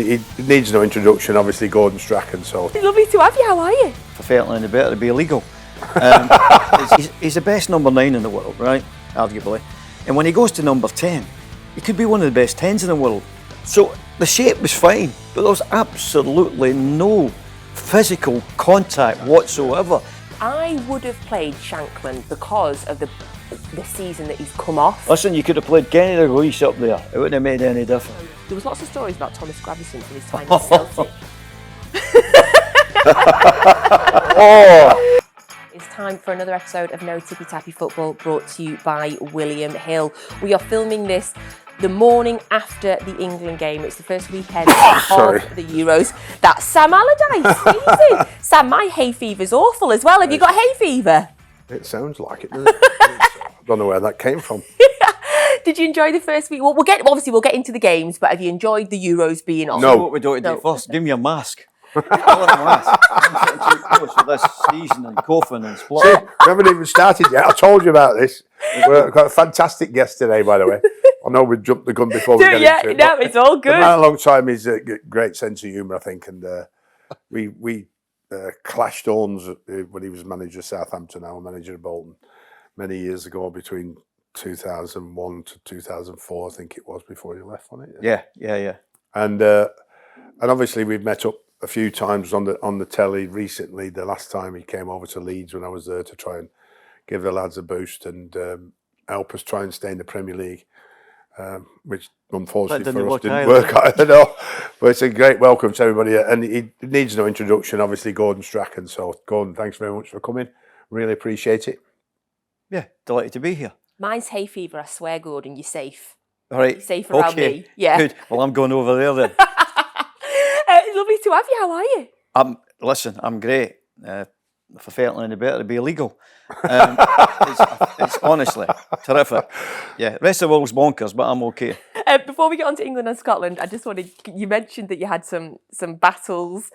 he needs no introduction, obviously, Gordon Strachan. So it's lovely to have you. How are you? For fairly any better to be illegal. He's the best number 9 in the world, right? Arguably. And when he goes to number 10, he could be one of the best 10s in the world. So the shape was fine, but there was absolutely no physical contact whatsoever. I would have played Shankland because of the season that he's come off. Listen, you could have played Kenny Dalglish up there. It wouldn't have made any difference. There was lots of stories about Thomas Gravesen from his time at Celtic. Oh! It's time for another episode of No Tippy Tappy Football, brought to you by William Hill. We are filming this the morning after the England game. It's the first weekend of the Euros. That's Sam Allardyce. Easy. Sam, my hay fever's awful as well. Have you got hay fever? it sounds like it, doesn't it? I don't know where that came from. Did you enjoy the first week? Well, we'll get into the games, but have you enjoed the Euros being on? No. What we do first, give me a mask. I want a mask. I'm sitting too close for this season and coughing and spluttering. We haven't even started yet. I told you about this. We've got a fantastic guest today, by the way. I know we jumped the gun before we get into it. No, it's all good. The man alongside me is a great sense of humour, I think, and we clashed arms when he was manager of Southampton, now manager of Bolton, many years ago, between 2001 to 2004, I think it was, before he left, wasn't it? Yeah. And obviously we've met up a few times on the telly recently. The last time he came over to Leeds when I was there to try and give the lads a boost and help us try and stay in the Premier League, which unfortunately for us didn't work out at all. But it's a great welcome to everybody, and he needs no introduction, obviously, Gordon Strachan. So Gordon, thanks very much for coming. Really appreciate it. Yeah, delighted to be here. Mine's hay fever, I swear, Gordon, you're safe. All right. You're safe around me. Yeah. Good. Well, I'm going over there then. It's lovely to have you. How are you? Listen, I'm great. For fairly any better to be illegal. It's honestly terrific. Yeah, the rest of the world's bonkers, but I'm okay. Before we get on to England and Scotland, I just wanted, you mentioned that you had some battles.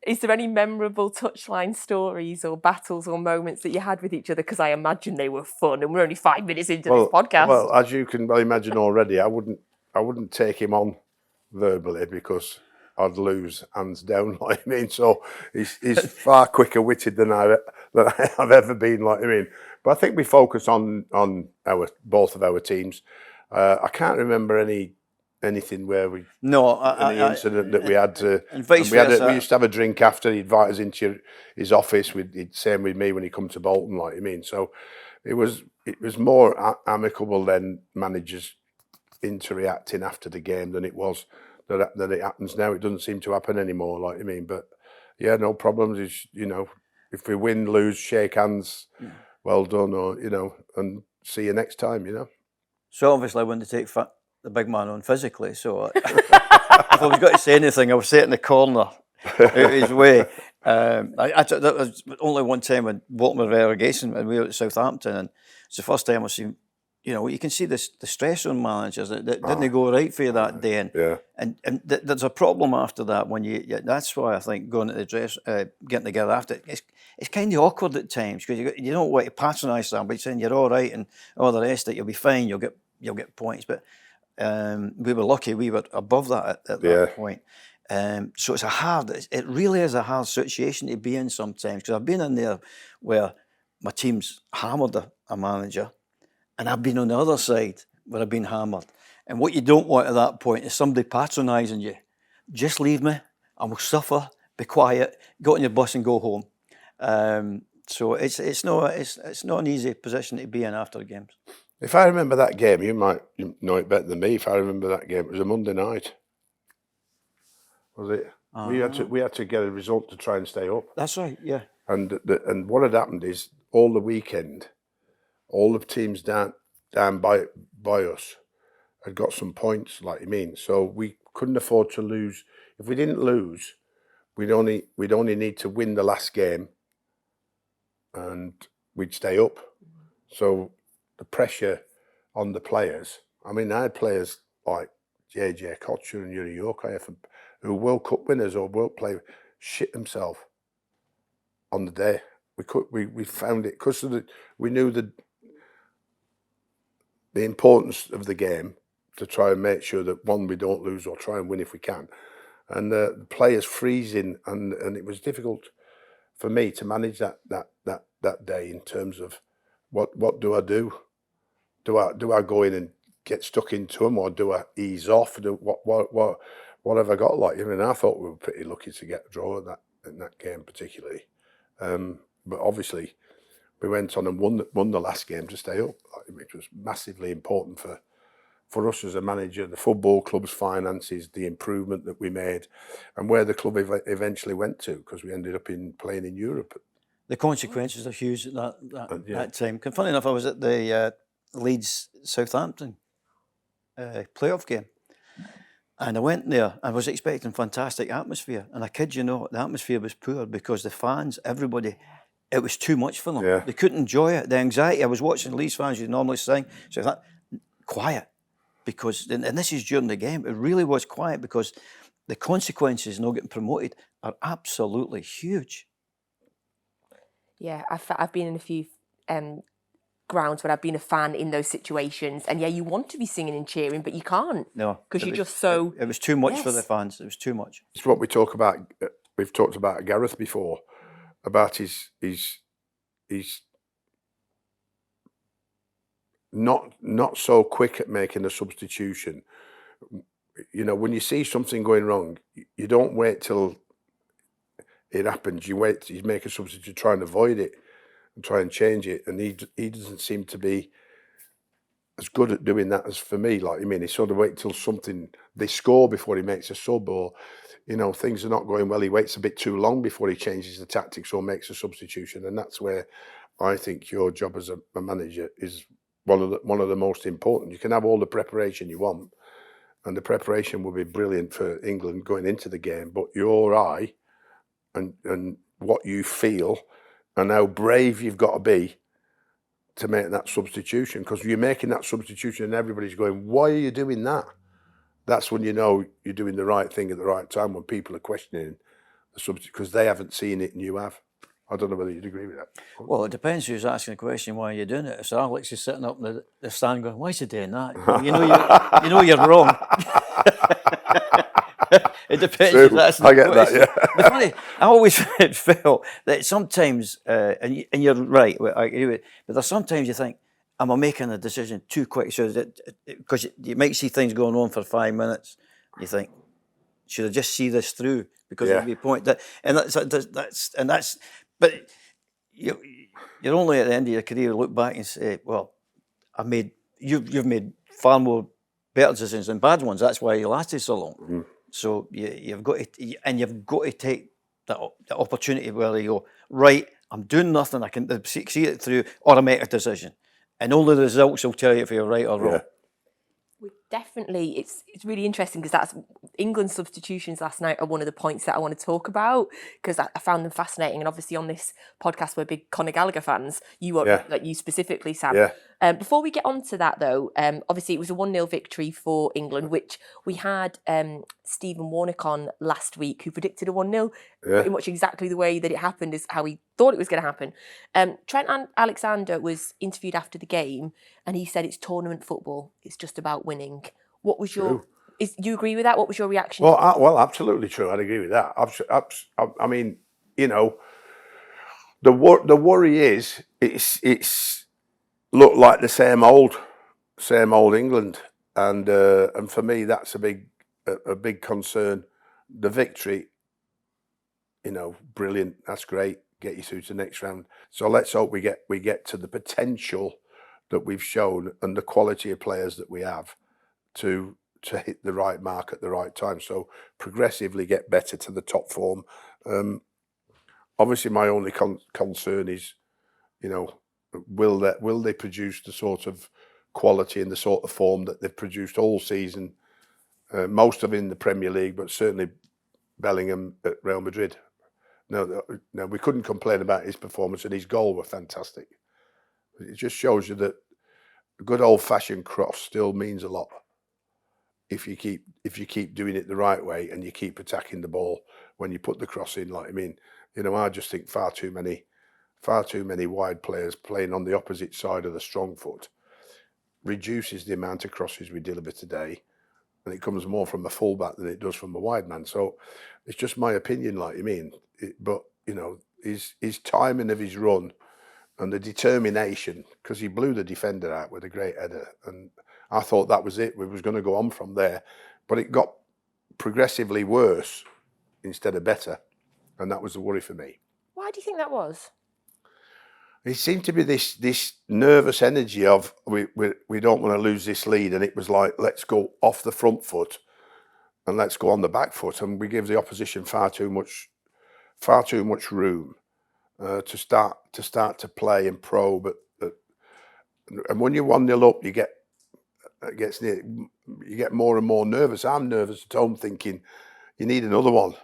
Is there any memorable touchline stories or battles or moments that you had with each other? Because I imagine they were fun, and we're only 5 minutes into this podcast. Well, as you can well imagine already, I wouldn't take him on verbally because I'd lose hands down, like I mean. So he's far quicker witted than I've ever been, like I mean. But I think we focus on both of our teams. I can't remember anything where we any incident that we had to. And vice versa. We used to have a drink after. He'd invite us into his office. Same with me when he come to Bolton, like I mean. So it was more amicable than managers interacting after the game than it was. That it happens now. It doesn't seem to happen anymore, like I mean. But yeah, no problems. If we win, lose, shake hands, well done, or and see you next time. So obviously I wanted to take the big man on physically. So if I was going to say anything, I was sitting in the corner out his way. That was only one time when Bolton were relegation and we were at Southampton, and it's the first time I've seen. You can see the stress on managers that didn't go right for you that day, and there's a problem after that when that's why I think going to the dress, getting together after it's kind of awkward at times because you don't want to patronise somebody saying you're all right and all the rest of it, you'll be fine, you'll get points, but we were lucky we were above that at that point. So it really is a hard situation to be in sometimes, because I've been in there where my team's hammered a manager. And I've been on the other side where I've been hammered. And what you don't want at that point is somebody patronising you. Just leave me, I will suffer, be quiet, go on your bus and go home. So it's not an easy position to be in after the games. If I remember that game, you might know it better than me. If I remember that game, it was a Monday night. Was it? We had to get a result to try and stay up. That's right, yeah. And what had happened is all the weekend, all the teams down by us had got some points, like you mean. So we couldn't afford to lose. If we didn't lose, we'd only need to win the last game, and we'd stay up. So the pressure on the players. I mean, I had players like JJ Kocher and Yuri Yokai who were World Cup winners or World Player shit themselves on the day. We found it because we knew the importance of the game to try and make sure that, one, we don't lose or try and win if we can. and the players freezing, and it was difficult for me to manage that day in terms of what do I do? Do I go in and get stuck into them, or do I ease off? What have I got like? I mean, I thought we were pretty lucky to get a draw in that game particularly, but obviously we went on and won the last game to stay up, which was massively important for us as a manager, the football club's finances, the improvement that we made, and where the club eventually went to, because we ended up playing in Europe. The consequences are huge at that time. Funny enough, I was at the Leeds Southampton playoff game, and I went there. I was expecting fantastic atmosphere, and I kid you not, the atmosphere was poor because the fans, everybody, it was too much for them. Yeah. They couldn't enjoy it. The anxiety. I was watching Leeds fans. You normally sing, so that quiet. Because, and this is during the game, it really was quiet because the consequences of not getting promoted are absolutely huge. Yeah, I've been in a few grounds when I've been a fan in those situations, and yeah, you want to be singing and cheering, but you can't. No, because you're just so. It was too much Yes. for the fans. It was too much. It's what we talk about. We've talked about Gareth before, about his not so quick at making a substitution. You know, when you see something going wrong, you don't wait till it happens. You make a substitute, try and avoid it, and try and change it. And he doesn't seem to be as good at doing that as for me. Like, I mean, he sort of waits till they score before he makes a sub, or things are not going well. He waits a bit too long before he changes the tactics or makes a substitution, and that's where I think your job as a manager is one of the most important. You can have all the preparation you want, and the preparation will be brilliant for England going into the game, but your eye and what you feel and how brave you've got to be to make that substitution, because you're making that substitution and everybody's going, why are you doing that? That's when you know you're doing the right thing at the right time, when people are questioning the substitution because they haven't seen it and you have. I don't know whether you'd agree with that. Well, it depends who's asking the question, why are you doing it? If Sir Alex is sitting up in the stand going, why is he doing that? You know you're wrong. It depends who's asking the question. That, yeah. But funny, I always felt that sometimes, and you're right, I agree with it, but there's sometimes you think, am I making a decision too quick? So that, because you might see things going on for 5 minutes, you think, should I just see this through? Because it'll be a point that, and that's, but you're only at the end of your career look back and say, well, you've made far more better decisions than bad ones. That's why you lasted so long. Mm. So you've got to take that opportunity where you go, right, I'm doing nothing, I can see it through, or I make a decision, and all the results will tell you if you're right or wrong. Definitely, it's really interesting because that's England's substitutions last night are one of the points that I want to talk about, because I found them fascinating. And obviously on this podcast we're big Conor Gallagher fans. You are, like you specifically, Sam. Yeah. Before we get on to that though, obviously it was a 1-0 victory for England, which we had Stephen Warnock on last week, who predicted a 1-0 pretty much exactly the way that it happened is how he thought it was going to happen. Trent Alexander was interviewed after the game and he said it's tournament football, it's just about winning. What was do you agree with that? What was your reaction? Well, absolutely true. I'd agree with that. I mean, the worry is it's looked like the same old England, and for me that's a big concern. The victory, brilliant. That's great. Get you through to the next round. So let's hope we get to the potential that we've shown and the quality of players that we have to hit the right mark at the right time. So progressively get better to the top form. Obviously, my only concern is, will they produce the sort of quality and the sort of form that they've produced all season, most of it in the Premier League, but certainly Bellingham at Real Madrid. No, we couldn't complain about his performance, and his goal were fantastic. It just shows you that a good old-fashioned cross still means a lot if you keep doing it the right way and you keep attacking the ball when you put the cross in. I just think far too many wide players playing on the opposite side of the strong foot reduces the amount of crosses we deliver today, and it comes more from a fullback than it does from a wide man. So it's just my opinion, like you mean. But you know, his timing of his run and the determination, because he blew the defender out with a great header, and I thought that was it. We was going to go on from there, but it got progressively worse instead of better, and that was the worry for me. Why do you think that was? It seemed to be this nervous energy of we don't want to lose this lead, and it was like, let's go off the front foot and let's go on the back foot, and we give the opposition far too much room to start to play and probe. And when you're 1-0 up, you get more and more nervous. I'm nervous at home, thinking you need another one,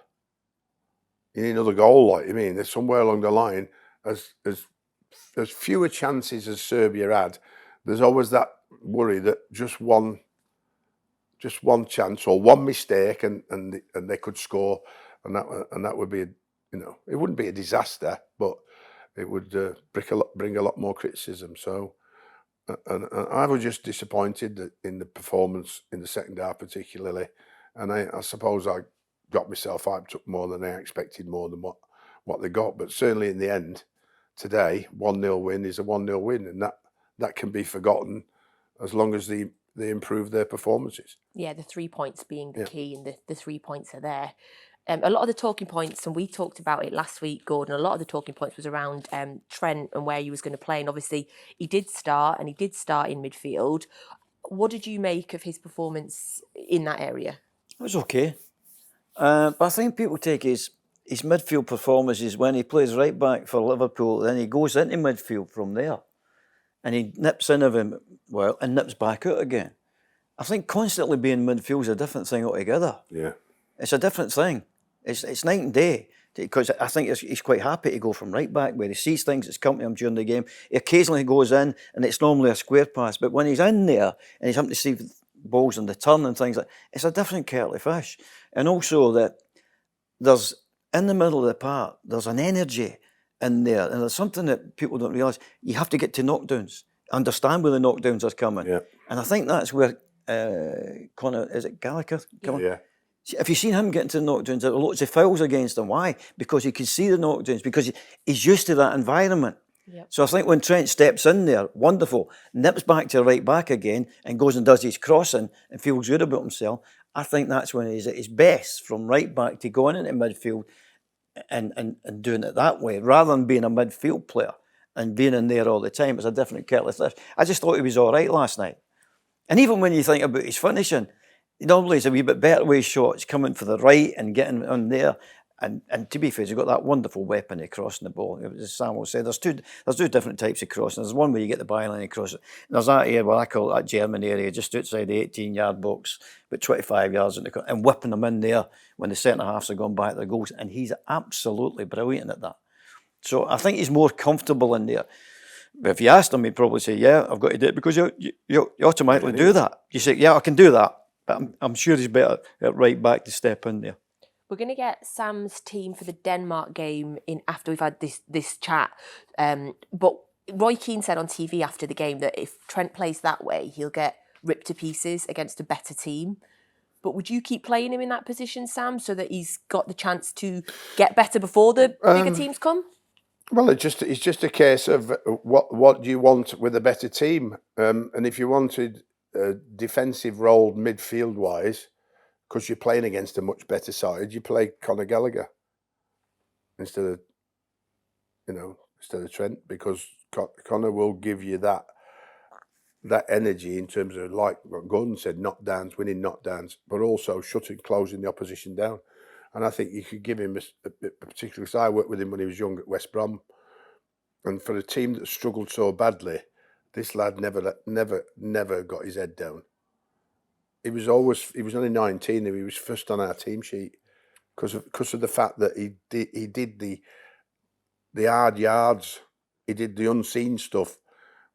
you need another goal. Like you mean, there's somewhere along the line as fewer chances as Serbia had, there's always that worry that just one chance or one mistake and they could score, and that would be, you know, it wouldn't be a disaster, but it would bring a lot more criticism. So, and I was just disappointed in the performance in the second half particularly, and I suppose I got myself hyped up more than I expected, more than what they got, but certainly in the end. Today, 1-0 win is a 1-0 win, and that can be forgotten as long as they improve their performances. Yeah, the 3 points being the key, and the 3 points are there. A lot of the talking points, and we talked about it last week, Gordon, a lot of the talking points was around Trent and where he was going to play, and obviously he did start in midfield. What did you make of his performance in that area? It was okay. But I think people take his midfield performances when he plays right back for Liverpool, then he goes into midfield from there and he nips in of him well and nips back out again. I think constantly being midfield is a different thing altogether. Yeah. It's a different thing. It's night and day, because I think he's quite happy to go from right back where he sees things that's come to him during the game. He occasionally goes in and it's normally a square pass, but when he's in there and he's having to see balls on the turn and things like that, it's a different kettle of fish. And also that there's, in the middle of the park, there's an energy in there, and there's something that people don't realise. You have to get to knockdowns, understand where the knockdowns are coming. Yeah. And I think that's where Conor, is it Gallagher? Yeah. If you've seen him getting to the knockdowns, there are lots of fouls against him. Why? Because he can see the knockdowns, because he's used to that environment. Yep. So I think when Trent steps in there, wonderful, nips back to right back again and goes and does his crossing and feels good about himself, I think that's when he's at his best, from right back to going into midfield and doing it that way, rather than being a midfield player and being in there all the time. It's a different kettle of fish. I just thought he was all right last night. And even when you think about his finishing, normally it's a wee bit better with his shots, coming for the right and getting on there. And to be fair, he's got that wonderful weapon of crossing the ball. As Samuel said, there's two different types of crossing. There's one where you get the byline and cross it. And there's that here, well, I call it that German area, just outside the 18-yard box, but 25 yards in the, and whipping them in there when the centre-halves are going back to their goals. And he's absolutely brilliant at that. So I think he's more comfortable in there. But if you asked him, he'd probably say, yeah, I've got to do it, because you automatically do that. You say, yeah, I can do that. But I'm sure he's better at right back to step in there. We're going to get Sam's team for the Denmark game in after we've had this chat. But Roy Keane said on TV after the game that if Trent plays that way, he'll get ripped to pieces against a better team. But would you keep playing him in that position, Sam, so that he's got the chance to get better before the bigger teams come? Well, it's just a case of what do you want with a better team, and if you wanted a defensive role midfield wise, because you're playing against a much better side, you play Conor Gallagher instead of Trent, because Conor will give you that energy in terms of, like what Gordon said, knockdowns, winning knockdowns, but also closing the opposition down. And I think you could give him a particular, because I worked with him when he was young at West Brom, and for a team that struggled so badly, this lad never got his head down. He was only 19, and he was first on our team sheet because of the fact that he did the hard yards, he did the unseen stuff,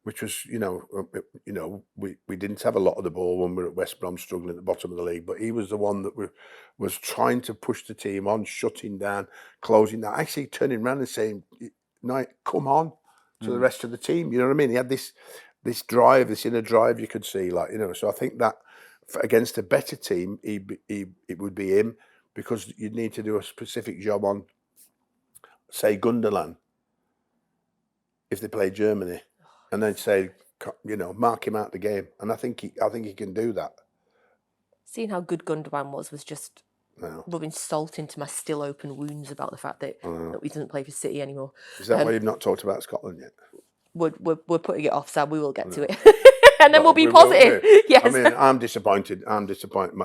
which was we didn't have a lot of the ball when we were at West Brom struggling at the bottom of the league, but he was the one that was trying to push the team on, shutting down, closing down, actually turning around and saying, "No, come on," to the rest of the team. You know what I mean? He had this drive, this inner drive you could see, so I think that against a better team, it would be him, because you'd need to do a specific job on, say, Gundogan, if they play Germany, and then say, mark him out the game. And I think he can do that. Seeing how good Gundogan was just rubbing salt into my still open wounds about the fact that he doesn't play for City anymore. Is that why you've not talked about Scotland yet? We're putting it off, Sam. We will get to it. And then we'll be positive. Yes. I mean, I'm disappointed.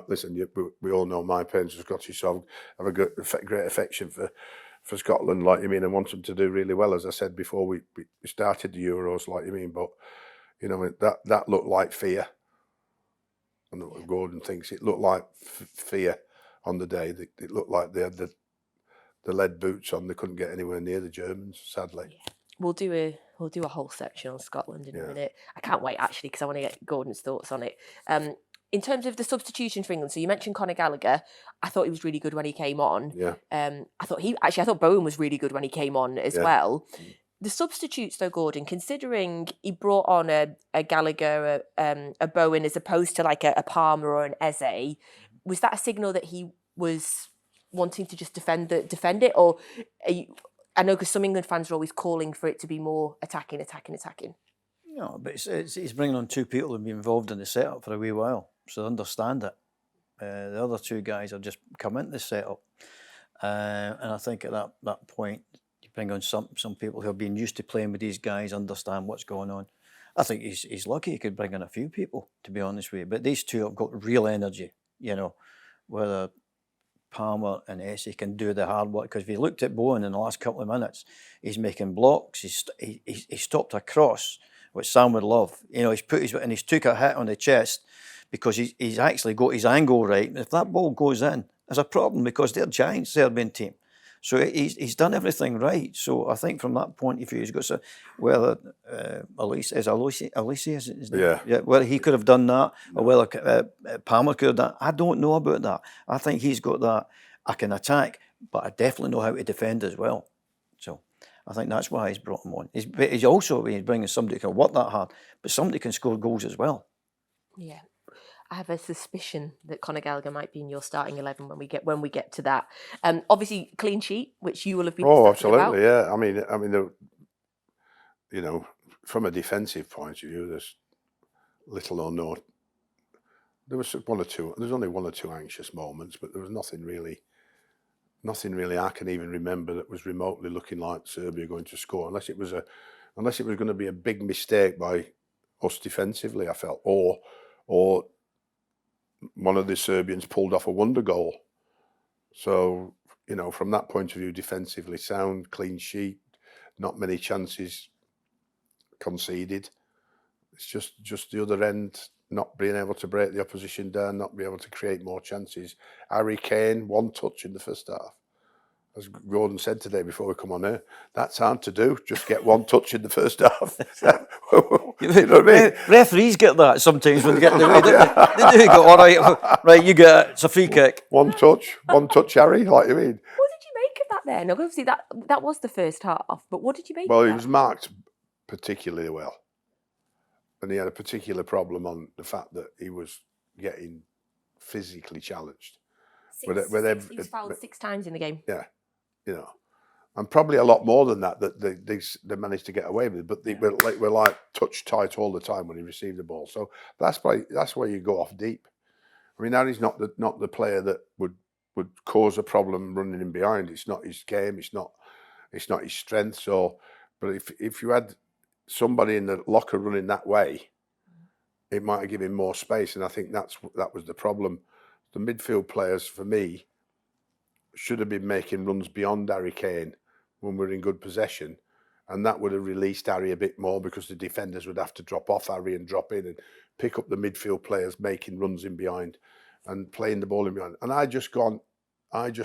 Listen, we all know my parents are Scottish, so I have a great affection for Scotland, like you mean, and want them to do really well. As I said before, we started the Euros, like you mean, but that looked like fear. I know what Gordon thinks. It looked like fear on the day. It looked like they had the lead boots on. They couldn't get anywhere near the Germans, sadly. Yeah. We'll do a whole section on Scotland in a minute. I can't wait, actually, because I want to get Gordon's thoughts on it. In terms of the substitutions for England, so you mentioned Conor Gallagher. I thought he was really good when he came on. Yeah. I thought Bowen was really good when he came on as well. The substitutes, though, Gordon, considering he brought on a Gallagher, a Bowen, as opposed to like a Palmer or an Eze, was that a signal that he was wanting to just defend it, or I know, because some England fans are always calling for it to be more attacking. No, but he's bringing on two people who've been involved in the setup for a wee while, so they understand it. The other two guys have just come into the setup, and I think at that point, you bring on some people who have been used to playing with these guys, understand what's going on. I think he's lucky he could bring in a few people, to be honest with you. But these two have got real energy, whether Palmer and Eze can do the hard work. Because if you looked at Bowen in the last couple of minutes, he's making blocks. He stopped a cross, which Sam would love. He's took a hit on the chest because he's actually got his angle right. And if that ball goes in, there's a problem, because they're giant Serbian team. So he's done everything right. So I think from that point of view, he's got whether Alice is his name? Yeah. Whether he could have done that, or whether Palmer could have done. I don't know about that. I think he's got that. I can attack, but I definitely know how to defend as well. So I think that's why he's brought him on. He's bringing somebody who can work that hard, but somebody can score goals as well. Yeah. I have a suspicion that Conor Gallagher might be in your starting 11 when we get to that. Obviously, clean sheet, which you will have been. Oh, absolutely, yeah. I mean, from a defensive point of view, there's little or no. There was one or two. There's only one or two anxious moments, but there was nothing really I can even remember that was remotely looking like Serbia going to score, unless it was going to be a big mistake by us defensively. I felt, or one of the Serbians pulled off a wonder goal. So, from that point of view, defensively sound, clean sheet, not many chances conceded. It's just the other end, not being able to break the opposition down, not being able to create more chances. Harry Kane, one touch in the first half. As Gordon said today before we come on here, that's hard to do. Just get one touch in the first half. You know what I mean? Referees get that sometimes when they get the way. They do go, all right, you get it. It's a free kick. One touch, Harry. Like you mean? What did you make of that then? Obviously, that was the first half, but what did you make? Well, of he that? was marked particularly well, and he had a particular problem on the fact that he was getting physically challenged. He was fouled 6 times in the game. Yeah. And probably a lot more than that they managed to get away with. But they were like touch tight all the time when he received the ball. So that's where you go off deep. I mean, Harry's not the player that would cause a problem running in behind. It's not his game. It's not his strength. So, but if you had somebody in the locker running that way, it might give him more space. And I think that was the problem. The midfield players, for me, should have been making runs beyond Harry Kane when we're in good possession, and that would have released Harry a bit more, because the defenders would have to drop off Harry and drop in and pick up the midfield players making runs in behind and playing the ball in behind. And I just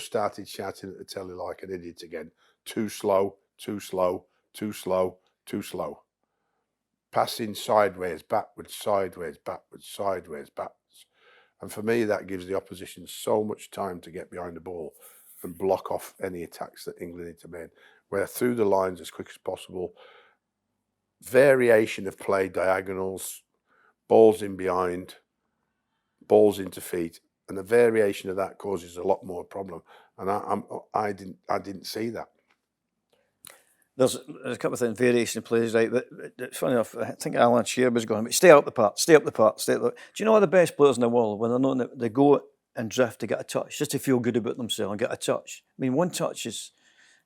started shouting at the telly like an idiot again. Too slow, too slow, too slow, too slow. Passing sideways, backwards, sideways, backwards, sideways, backwards. And for me, that gives the opposition so much time to get behind the ball and block off any attacks that England need to make. Where through the lines as quick as possible, variation of play, diagonals, balls in behind, balls into feet, and the variation of that causes a lot more problem. And I didn't see that. There's a couple of things, variation of plays, right? But it's funny enough, I think Alan Shearer was going, stay up the park, stay up the park, stay up the park. Do you know what the best players in the world, when they're not, they go and drift to get a touch, just to feel good about themselves and get a touch. I mean, one touch is,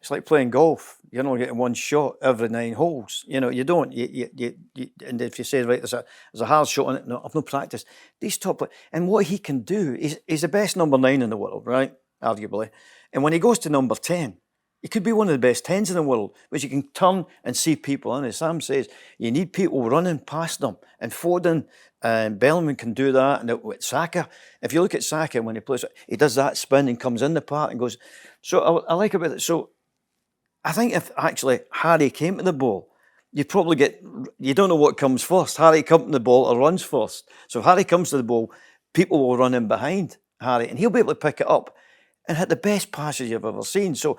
it's like playing golf. You're not getting one shot every 9 holes. You know, you don't. And if you say, right, there's a hard shot on it, no, I've no practice. These top players, and what he can do is, he's the best number 9 in the world, right? Arguably. And when he goes to number 10, he could be one of the best 10s in the world, which you can turn and see people. And as Sam says, you need people running past them. And Foden and Bellingham can do that. And with Saka, if you look at Saka when he plays, he does that spin and comes in the park and goes. So I like about it. So I think if actually Harry came to the ball, you probably you don't know what comes first. Harry comes to the ball or runs first. So if Harry comes to the ball, people will run in behind Harry and he'll be able to pick it up and hit the best passes you've ever seen. So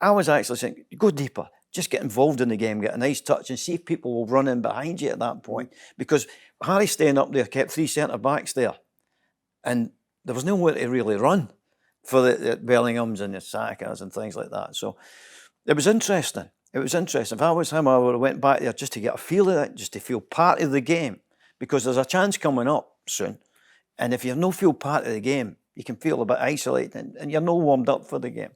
I was actually saying, go deeper, just get involved in the game, get a nice touch and see if people will run in behind you at that point. Because Harry staying up there kept 3 centre-backs there and there was nowhere to really run for the Bellinghams and the Sakas and things like that. So it was interesting. It was interesting. If I was him, I would have went back there just to get a feel of it, just to feel part of the game because there's a chance coming up soon. And if you're no feel part of the game, you can feel a bit isolated and you're no warmed up for the game.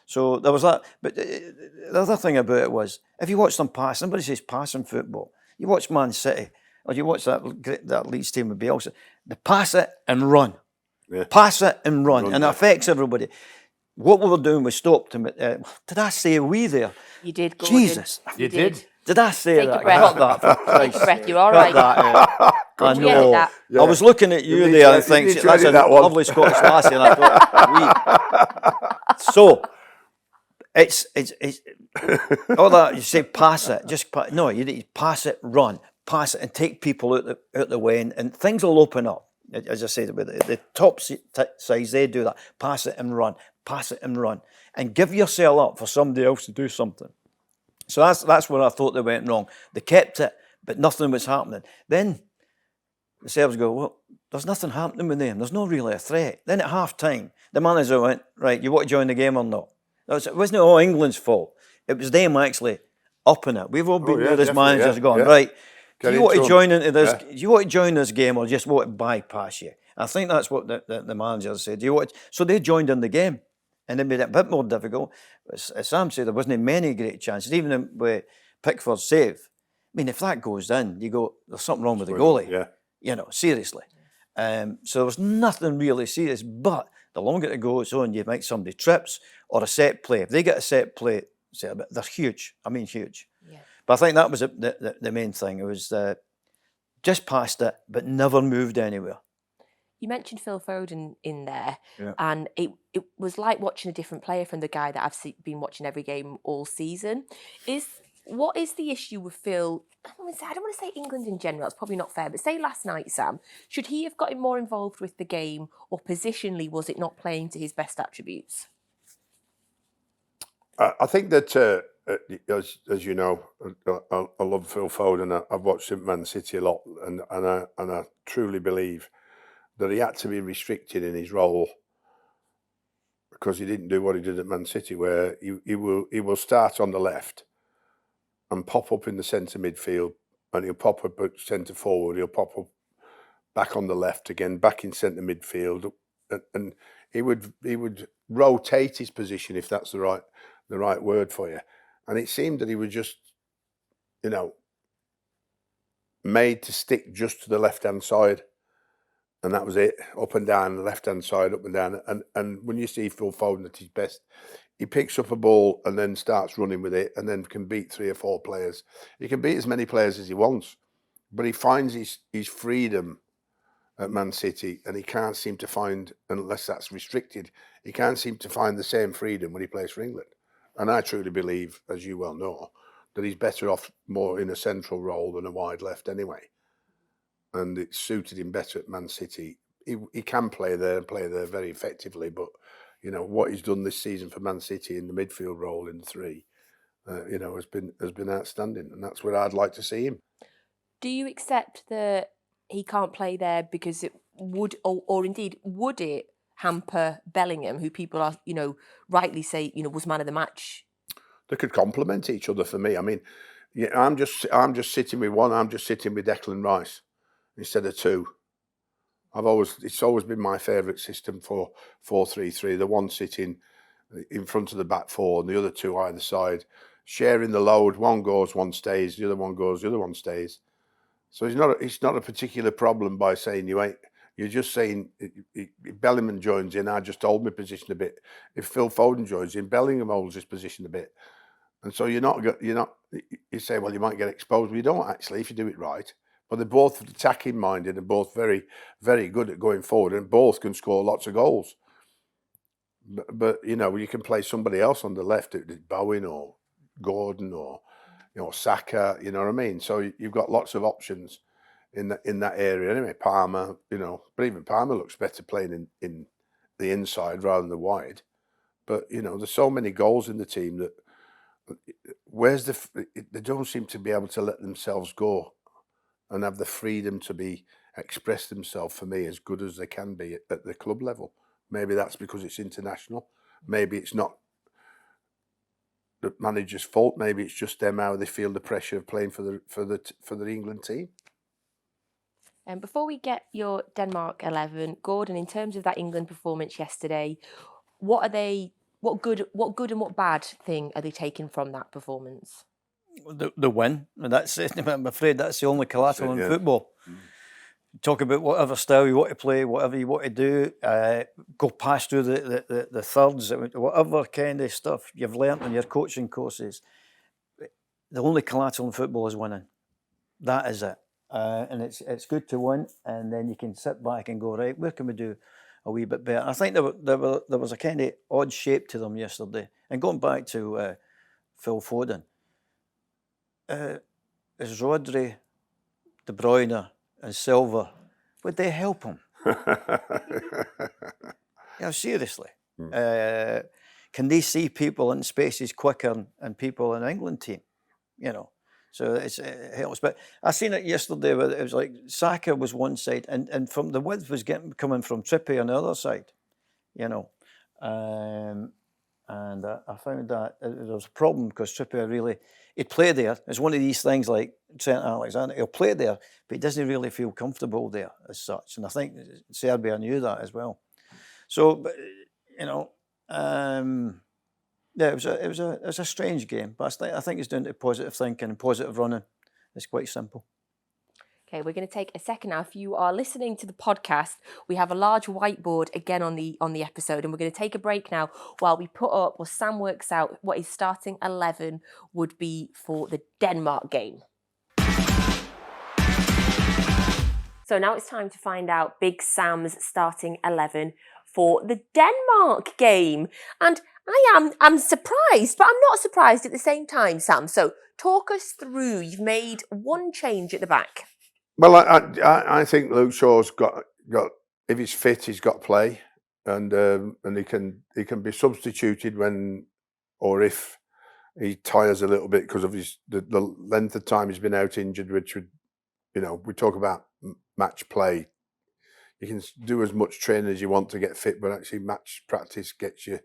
So there was that. But the other thing about it was, if you watch them pass, somebody says passing football, you watch Man City, or you watch that Leeds team with Bielsa, they pass it and run. Yeah. Pass it and run. And it affects everybody. What we were doing was stopped him. Did I say we there? You did, Gordon. Jesus. You did. Did I say Take that? a breath. Cut that for Christ's Take a breath, sake. you're all right. I know. Yeah. I was looking at you there and thinking, that's a lovely Scottish lassie. And I thought, we. So, it's all that, you say pass it, no, you need to pass it, run, pass it and take people out the way and things will open up. As I said, with the top sides, they do that. Pass it and run, and give yourself up for somebody else to do something. So that's where I thought they went wrong. They kept it, but nothing was happening. Then the Serbs go, well, there's nothing happening with them. There's no really a threat. Then at half time, the manager went, right, you want to join the game or not? It wasn't all England's fault. It was them actually upping it. We've all been there as managers going, right, do you want to join into this? Do you want to join this game or just want to bypass you? I think that's what the manager said. So they joined in the game and it made it a bit more difficult. As Sam said, there wasn't many great chances, even with Pickford's save. I mean, if that goes in, you go, there's something wrong with the goalie. Yeah. You know, seriously. So there was nothing really serious, but the longer it goes on, you make somebody trips or a set play. If they get a set play, they're huge. I mean, huge. Yeah. But I think that was the main thing. It was just past it, but never moved anywhere. You mentioned Phil Foden in there, and it was like watching a different player from the guy that I've been watching every game all season. What is the issue with Phil? I don't want to say England in general, it's probably not fair, but say last night, Sam, should he have gotten more involved with the game or positionally was it not playing to his best attributes? I think that, as you know, I love Phil Foden. I've watched him at Man City a lot and I truly believe that he had to be restricted in his role because he didn't do what he did at Man City, where he will start on the left and pop up in the centre midfield, and he'll pop up at centre forward. He'll pop up back on the left again, back in centre midfield, and he would rotate his position, if that's the right word for you. And it seemed that he was just, made to stick just to the left hand side, and that was it. Up and down, the left hand side, up and down. And when you see Phil Foden at his best, he picks up a ball and then starts running with it and then can beat 3 or 4 players. He can beat as many players as he wants, but he finds his freedom at Man City, and he can't seem to find, unless that's restricted, he can't seem to find the same freedom when he plays for England. And I truly believe, as you well know, that he's better off more in a central role than a wide left anyway. And it suited him better at Man City. He can play there and play there very effectively, but what he's done this season for Man City in the midfield role in 3, has been outstanding, and that's where I'd like to see him. Do you accept that he can't play there because or indeed would it hamper Bellingham, who people are, rightly say, was man of the match? They could complement each other for me. I mean, yeah, I'm just sitting with one. I'm just sitting with Declan Rice instead of two. It's always been my favourite system for 4-3-3. The one sitting in front of the back four and the other two either side, sharing the load. One goes, one stays. The other one goes, the other one stays. So it's not a particular problem by saying you ain't. You're just saying if Bellingham joins in, I just hold my position a bit. If Phil Foden joins in, Bellingham holds his position a bit. And so you say, well, you might get exposed, but you don't actually if you do it right. But they're both attacking minded and both very, very good at going forward, and both can score lots of goals. But you can play somebody else on the left, Bowen or Gordon or Saka. You know what I mean? So you've got lots of options in that area. Anyway, Palmer, but even Palmer looks better playing in the inside rather than the wide. But there's so many goals in the team that they don't seem to be able to let themselves go and have the freedom to express themselves, for me, as good as they can be at the club level. Maybe that's because it's international. Maybe it's not the manager's fault. Maybe it's just them, how they feel the pressure of playing for the England team. And before we get your Denmark 11, Gordon, in terms of that England performance yesterday, what good and what bad thing are they taking from that performance? The win, and that's it. I'm afraid that's the only collateral in football. Talk about whatever style you want to play, whatever you want to do, go past through the thirds, whatever kind of stuff you've learnt in your coaching courses. The only collateral in football is winning. That is it. And it's good to win, and then you can sit back and go, right, where can we do a wee bit better? I think there was a kind of odd shape to them yesterday. And going back to Phil Foden, is Rodri, De Bruyne and Silva, would they help him? Seriously. Can they see people in spaces quicker than people in the England team? So it helps. But I seen it yesterday where it was like Saka was one side and from the width was coming from Trippier on the other side, And I found that there was a problem because Trippier he'd play there. It's one of these things like Trent Alexander. He'll play there, but he doesn't really feel comfortable there as such. And I think Serbia knew that as well. So, it was a strange game. But I think it's down to positive thinking and positive running. It's quite simple. Okay, we're going to take a second now. If you are listening to the podcast, we have a large whiteboard again on the episode, and we're going to take a break now while we put up, or Sam works out what his starting 11 would be for the Denmark game. So now it's time to find out Big Sam's starting 11 for the Denmark game. And I'm surprised, but I'm not surprised at the same time, Sam. So talk us through. You've made one change at the back. Well, I think Luke Shaw's got if he's fit, he's got to play, and he can be substituted when or if he tires a little bit because of the length of time he's been out injured, which would, we talk about match play. You can do as much training as you want to get fit, but actually match practice gets you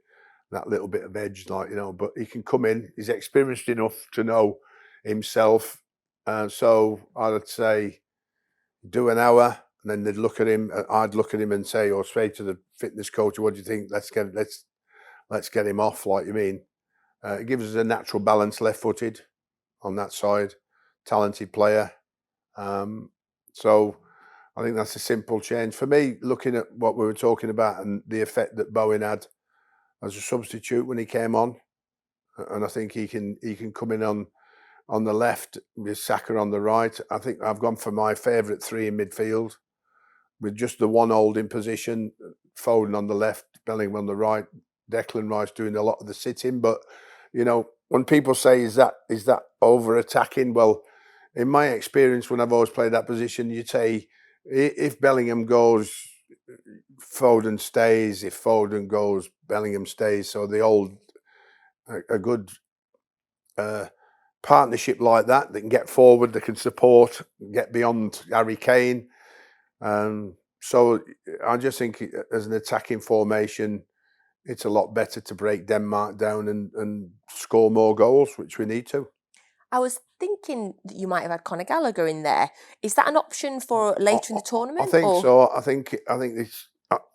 that little bit of edge, but he can come in. He's experienced enough to know himself, so I'd say do an hour, and then they'd look at him. I'd look at him and say, or say to the fitness coach, "What do you think? Let's get him off." Like you mean, it gives us a natural balance, left-footed on that side, talented player. So I think that's a simple change for me. Looking at what we were talking about and the effect that Bowen had as a substitute when he came on, and I think he can come in on the left with Saka on the right. I think I've gone for my favourite three in midfield with just the one holding position, Foden on the left, Bellingham on the right, Declan Rice doing a lot of the sitting. But, when people say, is that over-attacking? Well, in my experience, when I've always played that position, you'd say, if Bellingham goes, Foden stays. If Foden goes, Bellingham stays. So they hold a good partnership like that. They can get forward, they can support, get beyond Harry Kane. So I just think as an attacking formation, it's a lot better to break Denmark down and score more goals, which we need to. I was thinking that you might have had Conor Gallagher in there. Is that an option for later in the tournament? I think so. I think this.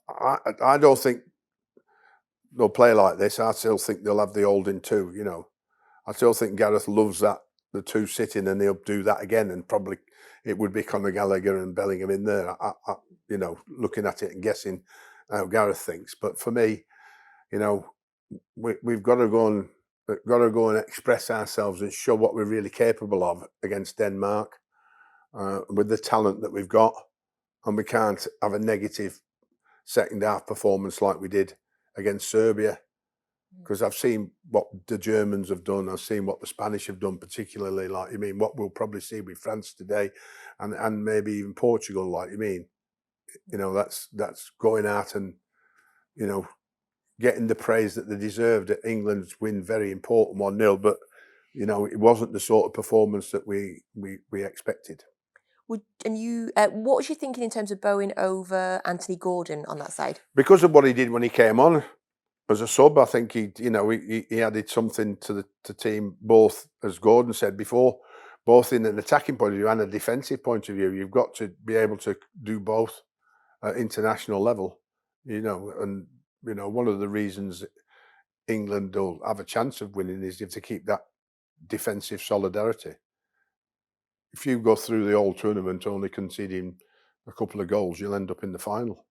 I don't think they'll play like this. I still think they'll have the holding two. You know, I still think Gareth loves that, the two sitting, and he'll do that again. And probably it would be Conor Gallagher and Bellingham in there. You know, looking at it and guessing how Gareth thinks. But for me, you know, we've got to go and express ourselves and show what we're really capable of against Denmark with the talent that we've got, and we can't have a negative second half performance like we did against Serbia, because I've seen what the Germans have done. I've seen what the Spanish have done, particularly, like you mean, what we'll probably see with France today, and maybe even Portugal, like you mean. You know, that's going out and, you know, getting the praise that they deserved. England's win, very important 1-0, but you know, it wasn't the sort of performance that we expected. What was you thinking in terms of Bowen over Anthony Gordon on that side? Because of what he did when he came on as a sub, I think he added something to the team, both, as Gordon said before, both in an attacking point of view and a defensive point of view. You've got to be able to do both at international level, you know, and you know, one of the reasons England will have a chance of winning is if they keep that defensive solidarity. If you go through the whole tournament only conceding a couple of goals, you'll end up in the final.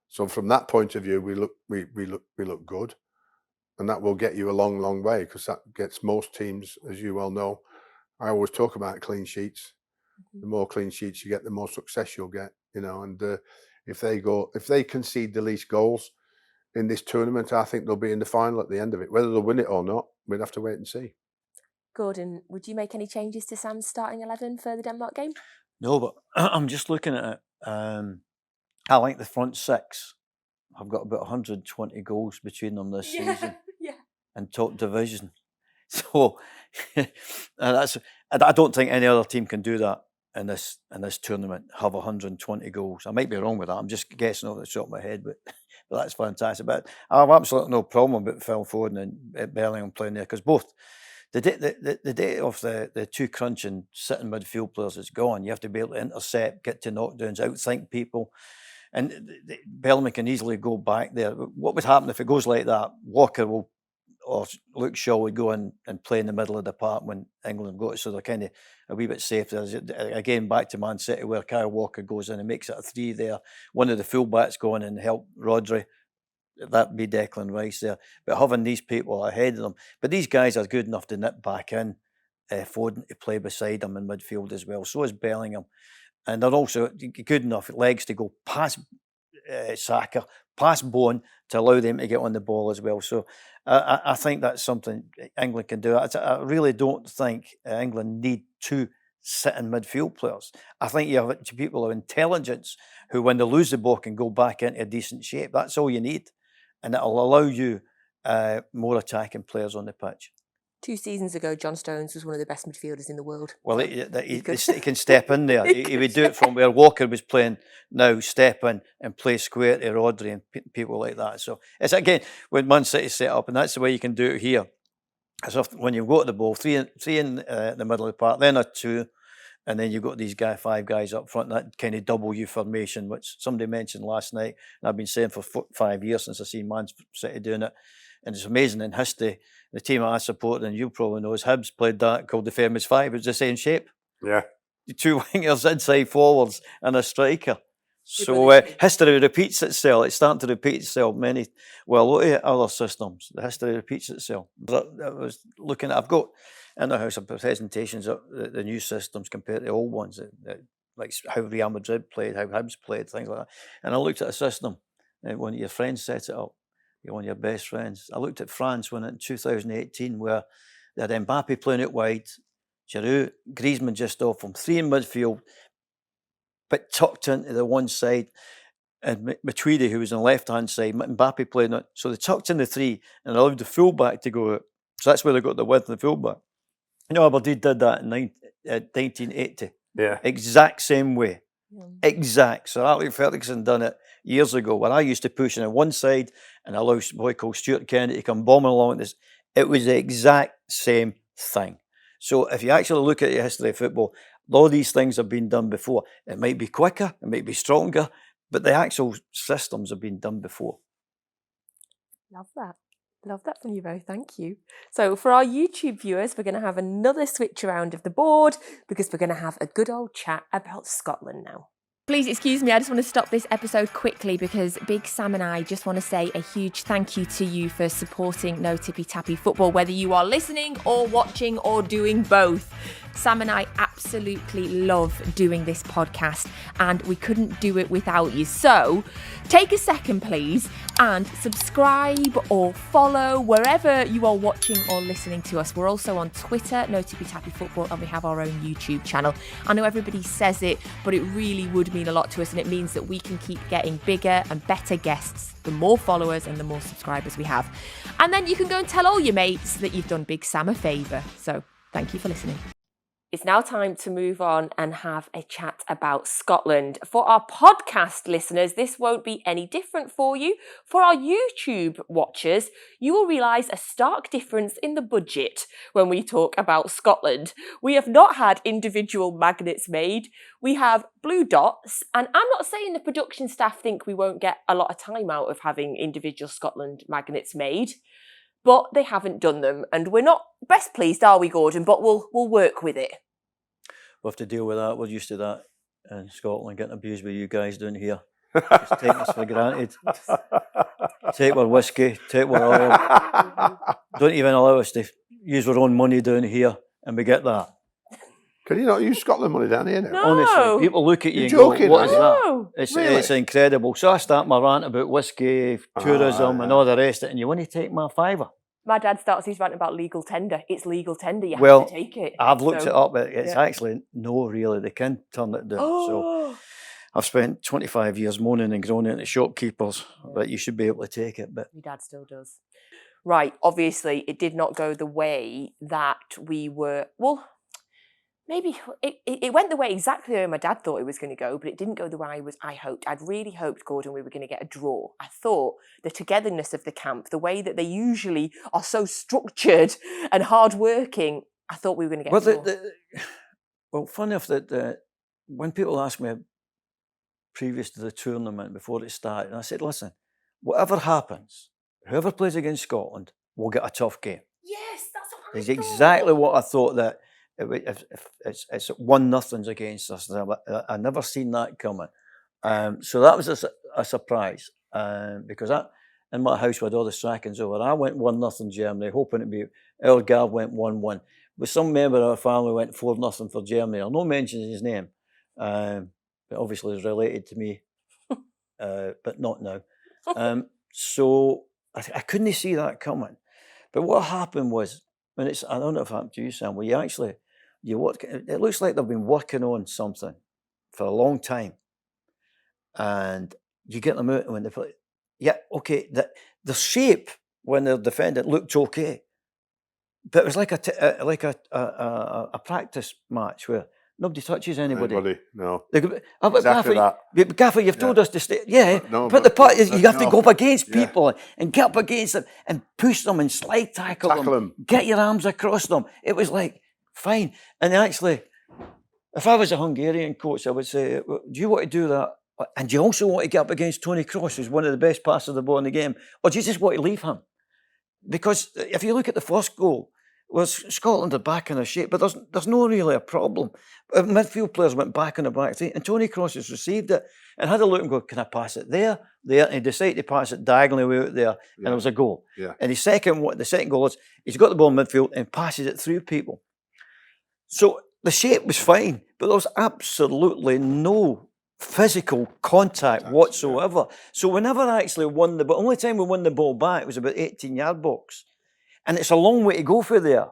So from that point of view, we look good, and that will get you a long, long way, because that gets most teams, as you well know. I always talk about clean sheets. The more clean sheets you get, the more success you'll get. You know, and if they concede the least goals in this tournament, I think they'll be in the final at the end of it. Whether they'll win it or not, we'd have to wait and see. Gordon, would you make any changes to Sam's starting 11 for the Denmark game? No, but I'm just looking at it. I like the front six. I've got about 120 goals between them this season. Yeah. And top division. So I don't think any other team can do that in this tournament, have 120 goals. I might be wrong with that. I'm just guessing off the top of my head, but that's fantastic. But I have absolutely no problem with Phil Foden and Bellingham playing there, because both the day of the two crunching sitting midfield players is gone. You have to be able to intercept, get to knockdowns, outthink people. And Bellingham can easily go back there. What would happen if it goes like that? Walker or Luke Shaw would go in and play in the middle of the park when England go, so they're kind of a wee bit safe. Again, back to Man City, where Kyle Walker goes in and makes it a 3 there. One of the fullbacks go in and help Rodri. That'd be Declan Rice there. But having these people ahead of them, but these guys are good enough to nip back in. Foden to play beside them in midfield as well. So is Bellingham. And they're also good enough legs to go past Saka, past Bowen, to allow them to get on the ball as well. So I think that's something England can do. I really don't think England need two sitting midfield players. I think you have people of intelligence who, when they lose the ball, can go back into a decent shape. That's all you need. And it'll allow you more attacking players on the pitch. 2 seasons ago, John Stones was one of the best midfielders in the world. Well, he can step in there. He would do it from where Walker was playing now, step in and play square to Rodri and people like that. So it's, again, when Man City set up, and that's the way you can do it here. So when you go to the ball, three in the middle of the park, then a 2, and then you've got these 5 guys up front, that kind of W formation, which somebody mentioned last night, and I've been saying for 5 years since I've seen Man City doing it. And it's amazing in history. The team I supported, and you probably know, is Hibs played that, called the famous 5. It was the same shape. Yeah. 2 wingers, inside forwards, and a striker. So history repeats itself. It's starting to repeat itself. Look at other systems. The history repeats itself. But I was looking at, I've got in the house presentations of the new systems compared to the old ones, like how Real Madrid played, how Hibs played, things like that. And I looked at a system, and one of your friends set it up. One of your best friends. I looked at France in 2018, where they had Mbappe playing out wide, Giroud, Griezmann just off from 3 in midfield, but tucked into the one side, and Matuidi, who was on the left-hand side, Mbappe playing it. So they tucked in the 3 and allowed the fullback to go out. So that's where they got the width of the fullback. You know, Aberdeen did that in 1980. Yeah. Exact same way. Exact. Sir Alex Ferguson done it years ago when I used to push in on one side and allow a boy called Stuart Kennedy to come bombing along this. It was the exact same thing. So if you actually look at the history of football, all these things have been done before. It might be quicker, it might be stronger, but the actual systems have been done before. Love that. Love that from you both. Thank you. So for our YouTube viewers, we're going to have another switch around of the board because we're going to have a good old chat about Scotland now. Please excuse me, I just want to stop this episode quickly because Big Sam and I just want to say a huge thank you to you for supporting No Tippy Tappy Football, whether you are listening or watching or doing both. Sam and I absolutely love doing this podcast and we couldn't do it without you. So take a second, please, and subscribe or follow wherever you are watching or listening to us. We're also on Twitter, No Tippy Tappy Football, and we have our own YouTube channel. I know everybody says it, but it really would mean a lot to us, and it means that we can keep getting bigger and better guests the more followers and the more subscribers we have. And then you can go and tell all your mates that you've done Big Sam a favour. So thank you for listening. It's now time to move on and have a chat about Scotland. For our podcast listeners, this won't be any different for you. For our YouTube watchers, you will realise a stark difference in the budget when we talk about Scotland. We have not had individual magnets made. We have blue dots, and I'm not saying the production staff think we won't get a lot of time out of having individual Scotland magnets made, but they haven't done them, and we're not best pleased, are we, Gordon? But we'll work with it. We'll have to deal with that. We're used to that in Scotland, getting abused by you guys down here. Just taking us for granted. Take our whiskey, take our oil. Don't even allow us to use our own money down here, and we get that. Can you not use Scotland money down here now? No. Honestly, people look at you You're and joking, go, what is no. that? It's, Really? it's incredible. So I start my rant about whiskey, tourism and all the rest of it, and you want to take my fiver. My dad starts his rant about legal tender. It's legal tender. You Well, have to take it. I've looked So- it up. It's actually no, really. They can turn it down. So I've spent 25 years moaning and groaning at the shopkeepers that you should be able to take it. But My dad still does. Right, obviously it did not go the way that we were, well, maybe it went the way exactly the way my dad thought it was going to go, but it didn't go the way I hoped. I'd really hoped, Gordon, we were going to get a draw. I thought the togetherness of the camp, the way that they usually are so structured and hardworking, I thought we were going to get a draw. Well, funny enough that when people ask me previous to the tournament, before it started, and I said, listen, whatever happens, whoever plays against Scotland will get a tough game. Yes, that's what I It's thought. exactly what I thought, that if it's 1-0 against us. I never seen that coming. So that was a surprise because in my house with all the Strachans over, I went 1-0 Germany, hoping it'd be our Gav went 1-1. But some member of our family went 4-0 for Germany. I'll no mention his name, but obviously he's related to me, but not now. So I couldn't see that coming. But what happened was, when I don't know if it happened to you, Sam, where it looks like they've been working on something for a long time. And you get them out when they play. Yeah, okay, the shape when they're defending looked okay. But it was like a practice match where nobody touches anybody. No. Exactly that. Gaffer, you've told us to stay. Yeah, No, but the part is you have to no. go up against people and get up against them and push them and slide tackle them. Get your arms across them. It was like, fine. And actually, if I was a Hungarian coach, I would say, do you want to do that? And do you also want to get up against Tony Kroos, who's one of the best passers of the ball in the game? Or do you just want to leave him? Because if you look at the first goal, Scotland are back in their shape, but there's no really a problem. Midfield players went back on the back three, and Tony Kroos has received it and had a look and go, can I pass it there? And he decided to pass it diagonally out there, and it was a goal. Yeah. And the second goal is he's got the ball in midfield and passes it through people. So the shape was fine, but there was absolutely no physical contact whatsoever. So we never actually won the ball. Only time we won the ball back was about 18-yard box. And it's a long way to go for there.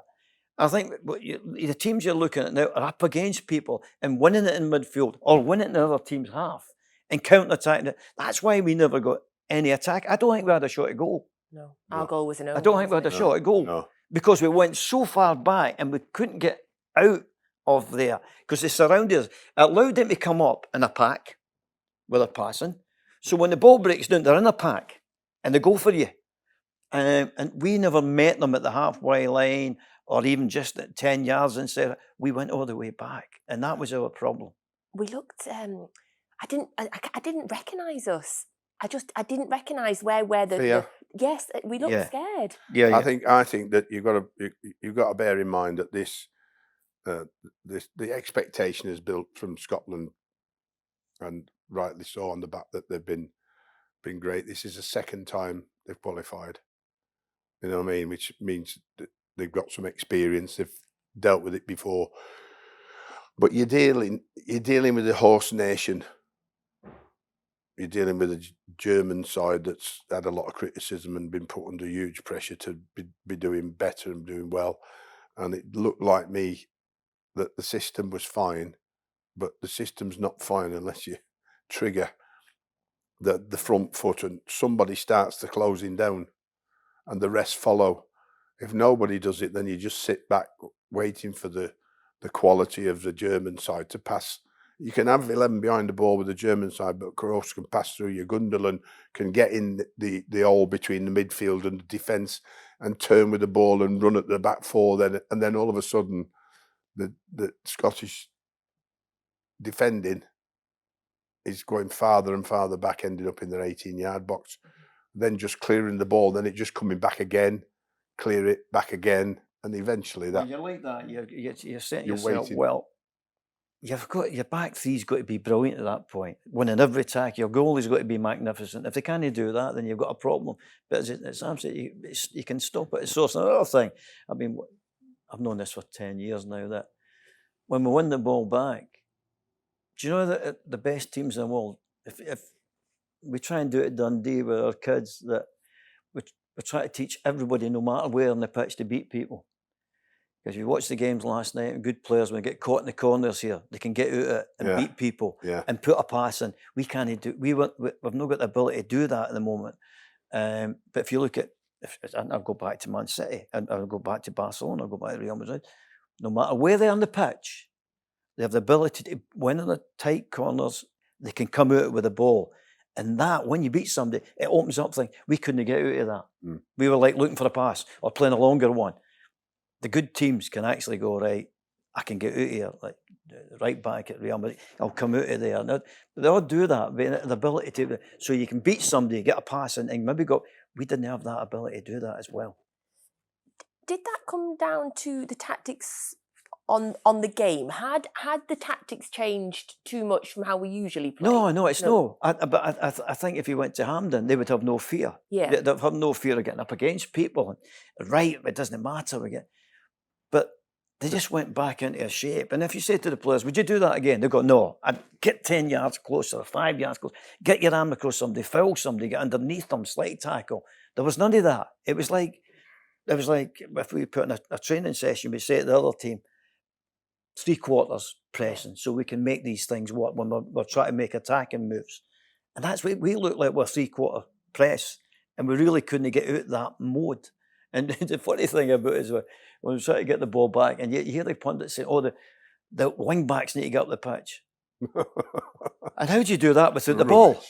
I think the teams you're looking at now are up against people and winning it in midfield or winning it in the other team's half and counter-attacking it. That's why we never got any attack. I don't think we had a shot at goal. No, our goal was an own. I don't think we had a shot at goal because we went so far back and we couldn't get out of there because they surrounded us. It allowed them to come up in a pack with a passing. So when the ball breaks down, they're in a pack and they go for you. And we never met them at the halfway line or even just at 10 yards instead. We went all the way back, and that was our problem. We looked. I didn't recognise us. I didn't recognise where the yes. We looked scared. Yeah. I think that you've got to bear in mind that the expectation is built from Scotland, and rightly so, on the back that they've been great. This is the second time they've qualified. You know what I mean? Which means that they've got some experience. They've dealt with it before. But you're dealing with a host nation. You're dealing with a German side that's had a lot of criticism and been put under huge pressure to be doing better and doing well. And it looked like me that the system was fine, but the system's not fine unless you trigger the front foot and somebody starts the closing down and the rest follow. If nobody does it, then you just sit back waiting for the quality of the German side to pass. You can have 11 behind the ball with the German side, but Kroos can pass through you. Gundogan can get in the hole between the midfield and the defence and turn with the ball and run at the back four. Then all of a sudden, the Scottish defending is going farther and farther back, ending up in their 18-yard box. Then just clearing the ball, then it just coming back again, clear it back again, and eventually that. When you're like that, you're setting you're yourself waiting. well. You've got your back three's got to be brilliant at that point. Winning every attack, your goalie's got to be magnificent. If they can't do that, then you've got a problem. But it's absolutely you can stop it. It's source. Another thing, I've known this for 10 years now. That when we win the ball back, do you know that the best teams in the world, if we try and do it at Dundee with our kids, that we try to teach everybody, no matter where on the pitch, to beat people. Because you watched the games last night, and good players, when they get caught in the corners here, they can get out of it and beat people and put a pass in. We can't do. We've not got the ability to do that at the moment. But if you look at, I'll go back to Man City, and I'll go back to Barcelona, I'll go back to Real Madrid. No matter where they're on the pitch, they have the ability to, when in the tight corners, they can come out with the ball. And that, when you beat somebody, it opens up things. We couldn't get out of that. Mm. We were like looking for a pass or playing a longer one. The good teams can actually go, right, I can get out of here, like right back at Real Madrid, I'll come out of there. Now, they all do that, the ability to, so you can beat somebody, get a pass, and maybe go, we didn't have that ability to do that as well. Did that come down to the tactics on the game? Had the tactics changed too much from how we usually play? No. I think if you went to Hampden, they would have no fear. Yeah. They'd have no fear of getting up against people. Right, it doesn't matter. But they just went back into a shape. And if you say to the players, would you do that again? They go, no. I'd get 10 yards closer, 5 yards closer. Get your arm across somebody, foul somebody, get underneath them, slight tackle. There was none of that. It was like if we put in a training session, we say to the other team, 3 quarters pressing, so we can make these things work when we're trying to make attacking moves. And that's what we look like, we're 3-quarter press. And we really couldn't get out that mode. And the funny thing about it is when we try to get the ball back, and you hear the pundits say, the wing backs need to get up the pitch. And how do you do that without the ball?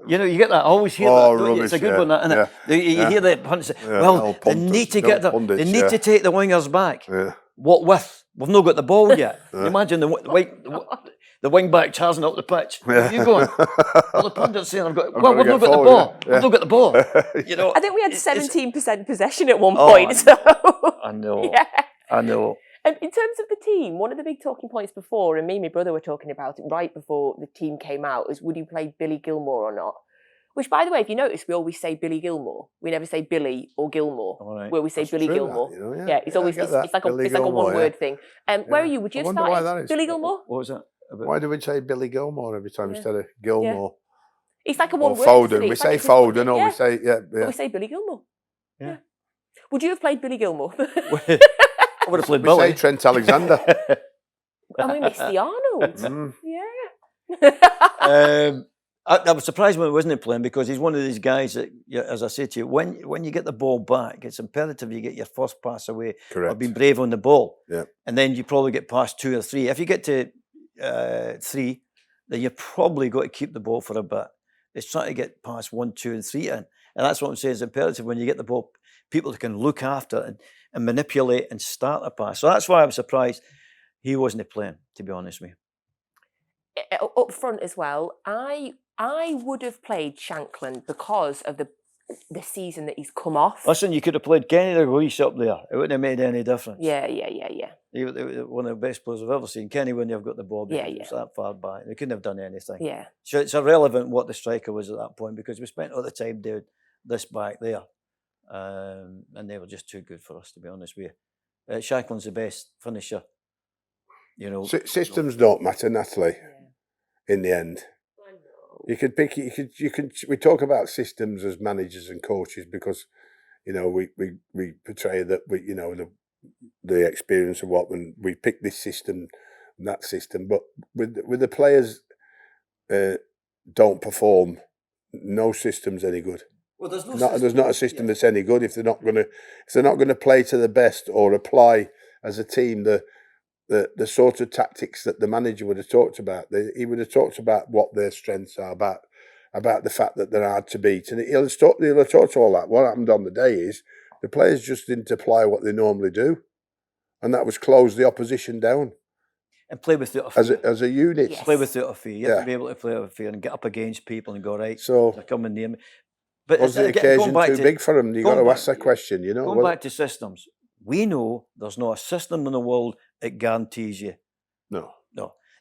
You get that. I always hear that. Rubbish, it's a good one, isn't it? You hear the pundits say, they need to get they need to take the wingers back. Yeah. What with? We've not got the ball yet. Imagine the wing back charging up the pitch. Where are you going? Well, the pundits saying, we've not got the ball. We've not got the ball. I think we had 17% possession at one point. I know. Yeah. I know. And in terms of the team, one of the big talking points before, and me and my brother were talking about it right before the team came out, is would you play Billy Gilmour or not? Which, by the way, if you notice, we always say Billy Gilmour. We never say Billy or Gilmore. Right. We always say Billy Gilmour. It's always it's like a one-word thing. Where are you? Would you have started Billy Gilmour? What was that? Why do we say Billy Gilmore every time instead of Gilmore? It's like a one-word. Foden. We say Foden, or we say But we say Billy Gilmour. Yeah. Would you have played Billy Gilmour? I would have played Billy. We say Trent Alexander. And we missed the Arnold. Yeah. I was surprised when he wasn't playing because he's one of these guys that, as I say to you, when you get the ball back, it's imperative you get your first pass away. Correct. Or be brave on the ball. Yeah. And then you probably get past 2 or 3. If you get to 3, then you've probably got to keep the ball for a bit. It's trying to get past 1, 2, and 3 in. And that's what I'm saying is imperative when you get the ball, people that can look after it and manipulate and start a pass. So that's why I was surprised he wasn't playing, to be honest with you. Up front as well, I would have played Shankland because of the season that he's come off. Listen, you could have played Kenny Dalglish up there. It wouldn't have made any difference. Yeah. He was one of the best players I've ever seen. Kenny wouldn't have got the ball because he was that far back. They couldn't have done anything. Yeah. So it's irrelevant what the striker was at that point because we spent all the time doing this back there. And they were just too good for us, to be honest with you. Shankland's the best finisher. You know, systems don't matter, Natalie. In the end, you could pick. You can. We talk about systems as managers and coaches because, you know, we portray that the experience of what when we pick this system, and that system. But with the players, don't perform. No system's any good. Well, there's not a system that's any good if they're not going to play to the best or apply as a team the sort of tactics that the manager would have talked about. He would have talked about what their strengths are, about the fact that they're hard to beat, and he'll have talked all that. What happened on the day is the players just didn't apply what they normally do, and that was close the opposition down. And play with it as a unit. Yes. Play with it off fear. You have to be able to play with fear and get up against people and go, right, so they're coming near me. But was the occasion too big for him? You got to ask that question, you know. Going back to systems, we know there's not a system in the world that guarantees you. No.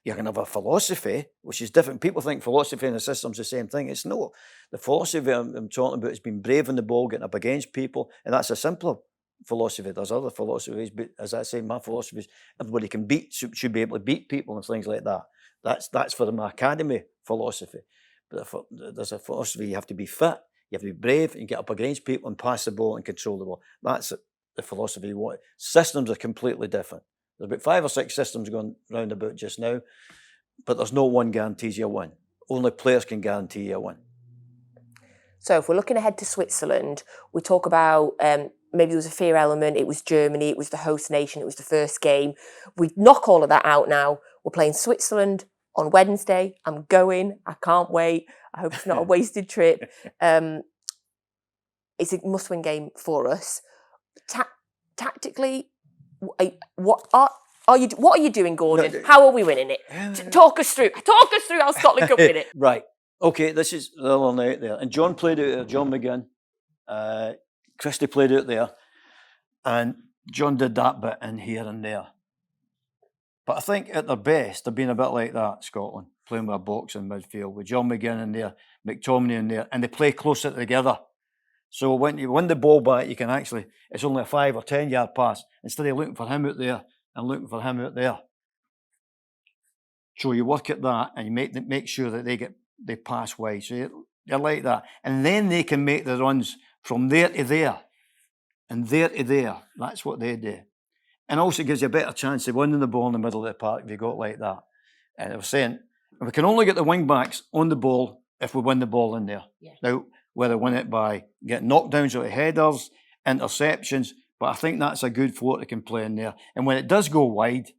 You can have a philosophy, which is different. People think philosophy and a system's the same thing. It's not. The philosophy I'm talking about is being brave in the ball, getting up against people, and that's a simpler philosophy. There's other philosophies, but as I say, my philosophy is everybody can should be able to beat people and things like that. That's for my academy philosophy. But there's a philosophy you have to be fit, you have to be brave, and get up against people and pass the ball and control the ball. That's the philosophy you want. Systems are completely different. There's about 5 or 6 systems going round about just now, but there's no one guarantees you a win. Only players can guarantee you a win. So if we're looking ahead to Switzerland, we talk about maybe there was a fear element, it was Germany, it was the host nation, it was the first game. We knock all of that out now. We're playing Switzerland on Wednesday. I'm going. I can't wait. I hope it's not a wasted trip. It's a must-win game for us. Tactically, what are you doing, Gordon? No, how are we winning it? Talk us through how Scotland could win it. Right. Okay, this is the other night there. And John played out there, John McGinn. Christie played out there. And John did that bit in here and there. But I think at their best, they've been a bit like that, Scotland, playing with a box in midfield, with John McGinn in there, McTominay in there, and they play closer together. So when you win the ball back, you can actually, it's only a 5 or 10 yard pass, instead of looking for him out there and looking for him out there. So you work at that and you make sure that they pass wide. So you're like that. And then they can make the runs from there to there and there to there. That's what they do. And also gives you a better chance of winning the ball in the middle of the park if you go like that. And I was saying, we can only get the wing backs on the ball if we win the ball in there. Yeah. Now, whether win it by getting knockdowns out of headers, interceptions, but I think that's a good float that can play in there. And when it does go wide,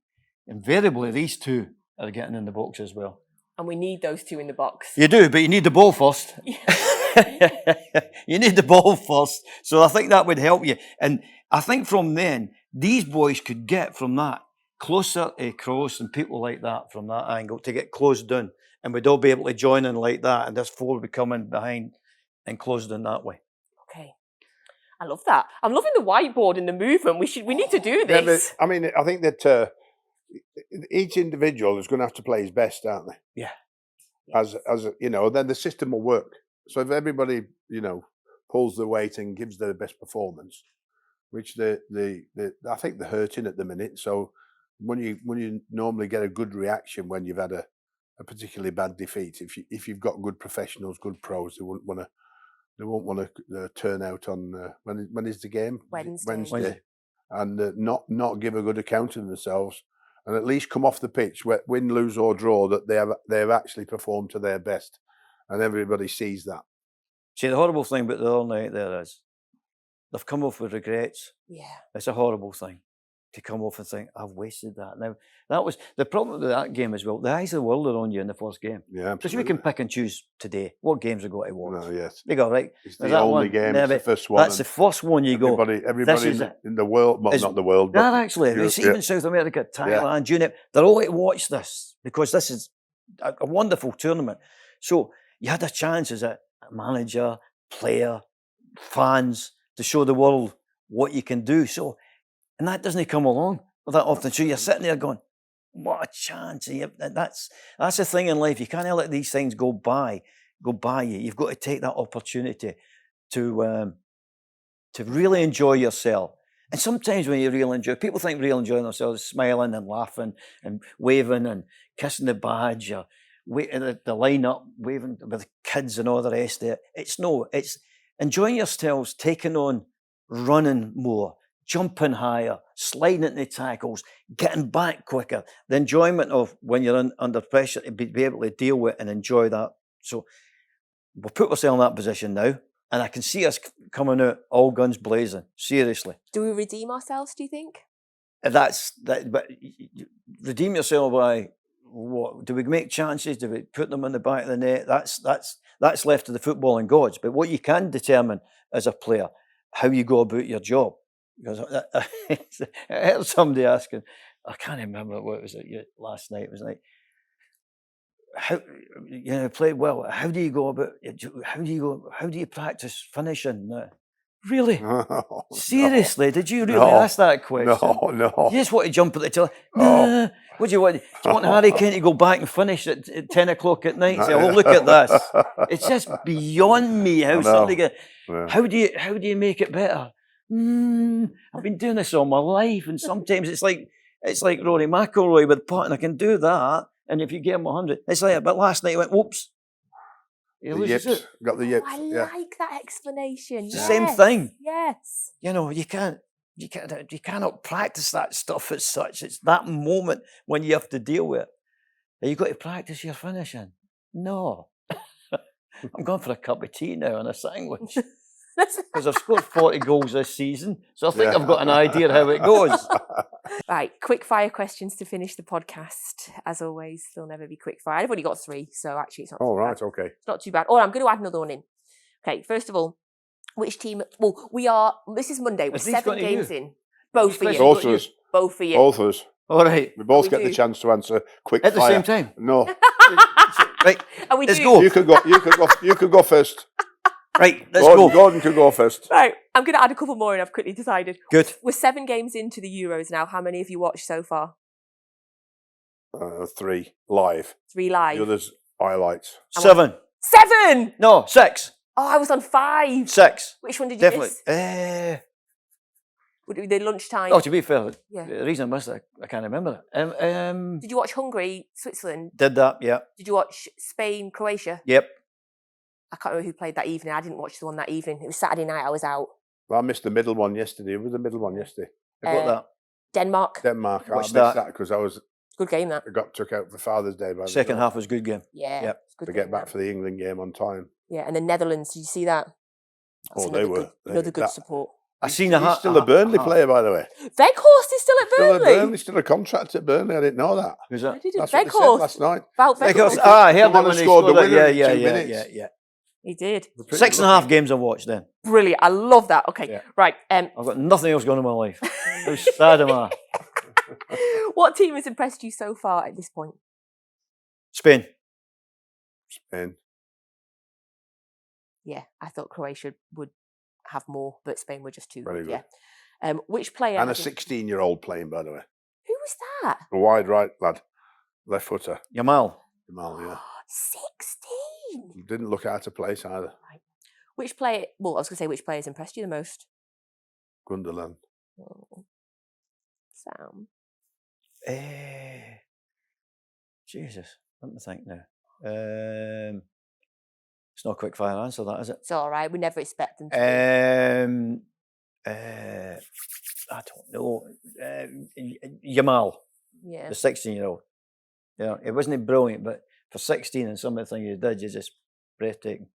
invariably these two are getting in the box as well. And we need those two in the box. You do, but you need the ball first. You need the ball first. So I think that would help you. And I think from then, these boys could get from that closer to Kroos and people like that from that angle to get closed down. And we'd all be able to join in like that. And this 4 would be coming behind and closed in that way. Okay. I love that. I'm loving the whiteboard and the movement. We need to do this. Yeah, I mean, I think that each individual is going to have to play his best, aren't they? Yeah. As you know, then the system will work. So if everybody, you know, pulls the weight and gives their best performance, which I think they're hurting at the minute. So when you normally get a good reaction when you've had a particularly bad defeat, if you've got good professionals, good pros, they won't want to turn out on when is the game? Wednesday. And not give a good account of themselves, and at least come off the pitch, win, lose or draw, that they have actually performed to their best. and everybody sees that. See, the horrible thing about the other night there is they've come off with regrets. Yeah. It's a horrible thing to come off and think, I've wasted that. Now, that was the problem with that game as well. The eyes of the world are on you in the first game. Yeah, Because we can pick and choose today what games we got to watch. No, yes. You go, right, It's there's the that only one. game. Yeah, It's the but first one. that's the first one you go. Everybody is in the world, well, is- not the world, but Yeah, actually, Europe, it's even South America, Thailand, Junip, they're all to watch this because this is a wonderful tournament. So you had a chance as a manager, player, fans to show the world what you can do. So, and that doesn't come along that often. So you're sitting there going, what a chance. That's the thing in life. You can't let these things go by you. You've got to take that opportunity to really enjoy yourself. And sometimes when you really enjoy, people think really enjoying themselves is smiling and laughing and waving and kissing the badge or the line up, waving with the kids and all the rest of it. It's enjoying yourselves, taking on, running more, jumping higher, sliding into tackles, getting back quicker. The enjoyment of when you're under pressure to be able to deal with and enjoy that. So we'll put ourselves in that position now. And I can see us coming out all guns blazing. Seriously. Do we redeem ourselves, do you think? But redeem yourself by what? Do we make chances? Do we put them in the back of the net? That's left to the footballing gods. But what you can determine as a player, how you go about your job. Because I heard somebody asking, I can't remember what it was last night. It was like, how played well. How do you go about? How do you practice finishing? Really? No, Seriously? no. Did you really ask that question? No. You just want to jump at the tail. Nah. What do you want? Do you want Harry Kane to go back and finish at 10 o'clock at night and say, oh, look at this? It's just beyond me how somebody get. Yeah. How do you make it better? I've been doing this all my life, and sometimes it's like Rory McIlroy with putting. I can do that, and if you give him 100, it's like. But last night he went, whoops. The yips. Got the yips. I like that explanation. It's the same thing. Yes. You cannot practice that stuff as such. It's that moment when you have to deal with it. Have you got to practice your finishing? No. I'm going for a cup of tea now and a sandwich. Because I've scored 40 goals this season, so I think I've got an idea how it goes. Right, quick fire questions to finish the podcast. As always, they'll never be quick fire. I've only got 3, so actually it's not too bad. Okay. It's not too bad. Or I'm going to add another one in. Okay, first of all, which team? Well, this is Monday. We're 7 games in. Both for you. Both of us. Both for you. Both of us. All right. We both get the chance to answer quick at the fire. same time. No. Right. And we let's do. go. You could go first. Right, let's go. Gordon could go first. Right, I'm going to add a couple more and I've quickly decided. Good. We're 7 games into the Euros now. How many have you watched so far? 3 live. 3 live. The others highlights. 7. 7! No, 6. Oh, I was on 5. 6. Which one did you Definitely. miss? The lunchtime. Oh, to be fair, Yeah. the reason I missed it, I can't remember it. Did you watch Hungary, Switzerland? Did that, yeah. Did you watch Spain, Croatia? Yep. I can't remember who played that evening. I didn't watch the one that evening. It was Saturday night. I was out. Well, I missed the middle one yesterday. It was the middle one yesterday. I got that. Denmark. Denmark. I Watched missed that because I Good game, that. got took out for Father's Day. By the Second result half was a good game. Yeah. Yep. It's good to game, get back that. for the England game on time. Yeah, and the Netherlands. Did you see that? That's They were. another good support. I seen He's still a Burnley player, by the way. Weghorst is still at Burnley. Still a contract at Burnley. I didn't know that. Who's I that? didn't. That's what they said Weghorst. last night. Wout Because, Weghorst. I heard The one that who when they scored the scored it. winner in Yeah, 2 yeah, minutes. yeah. He did. 6.5 games I've watched then. Brilliant. I love that. Okay, Yeah. right. I've got nothing else going on in my life. How sad am I? What team has impressed you so far at this point? Spain. Spain. Yeah, I thought Croatia would have more, but Spain were just too Very good. good. Yeah. Which player? And a has im- 16-year-old playing, by the way. Who was that? A wide right lad. Left footer. Yamal. Jamal, yeah. 16. Didn't look out of place either. Which player? Well, I was going to say which players impressed you the most. Gunderland. Oh. Sam. Jesus. Let me think now. It's not a quick fire answer, that is it? It's all right. We never expect them to. I don't know. Yamal, Yeah. the 16-year-old. Yeah, it wasn't brilliant, but for 16 and some of the things he did, you just breathtaking.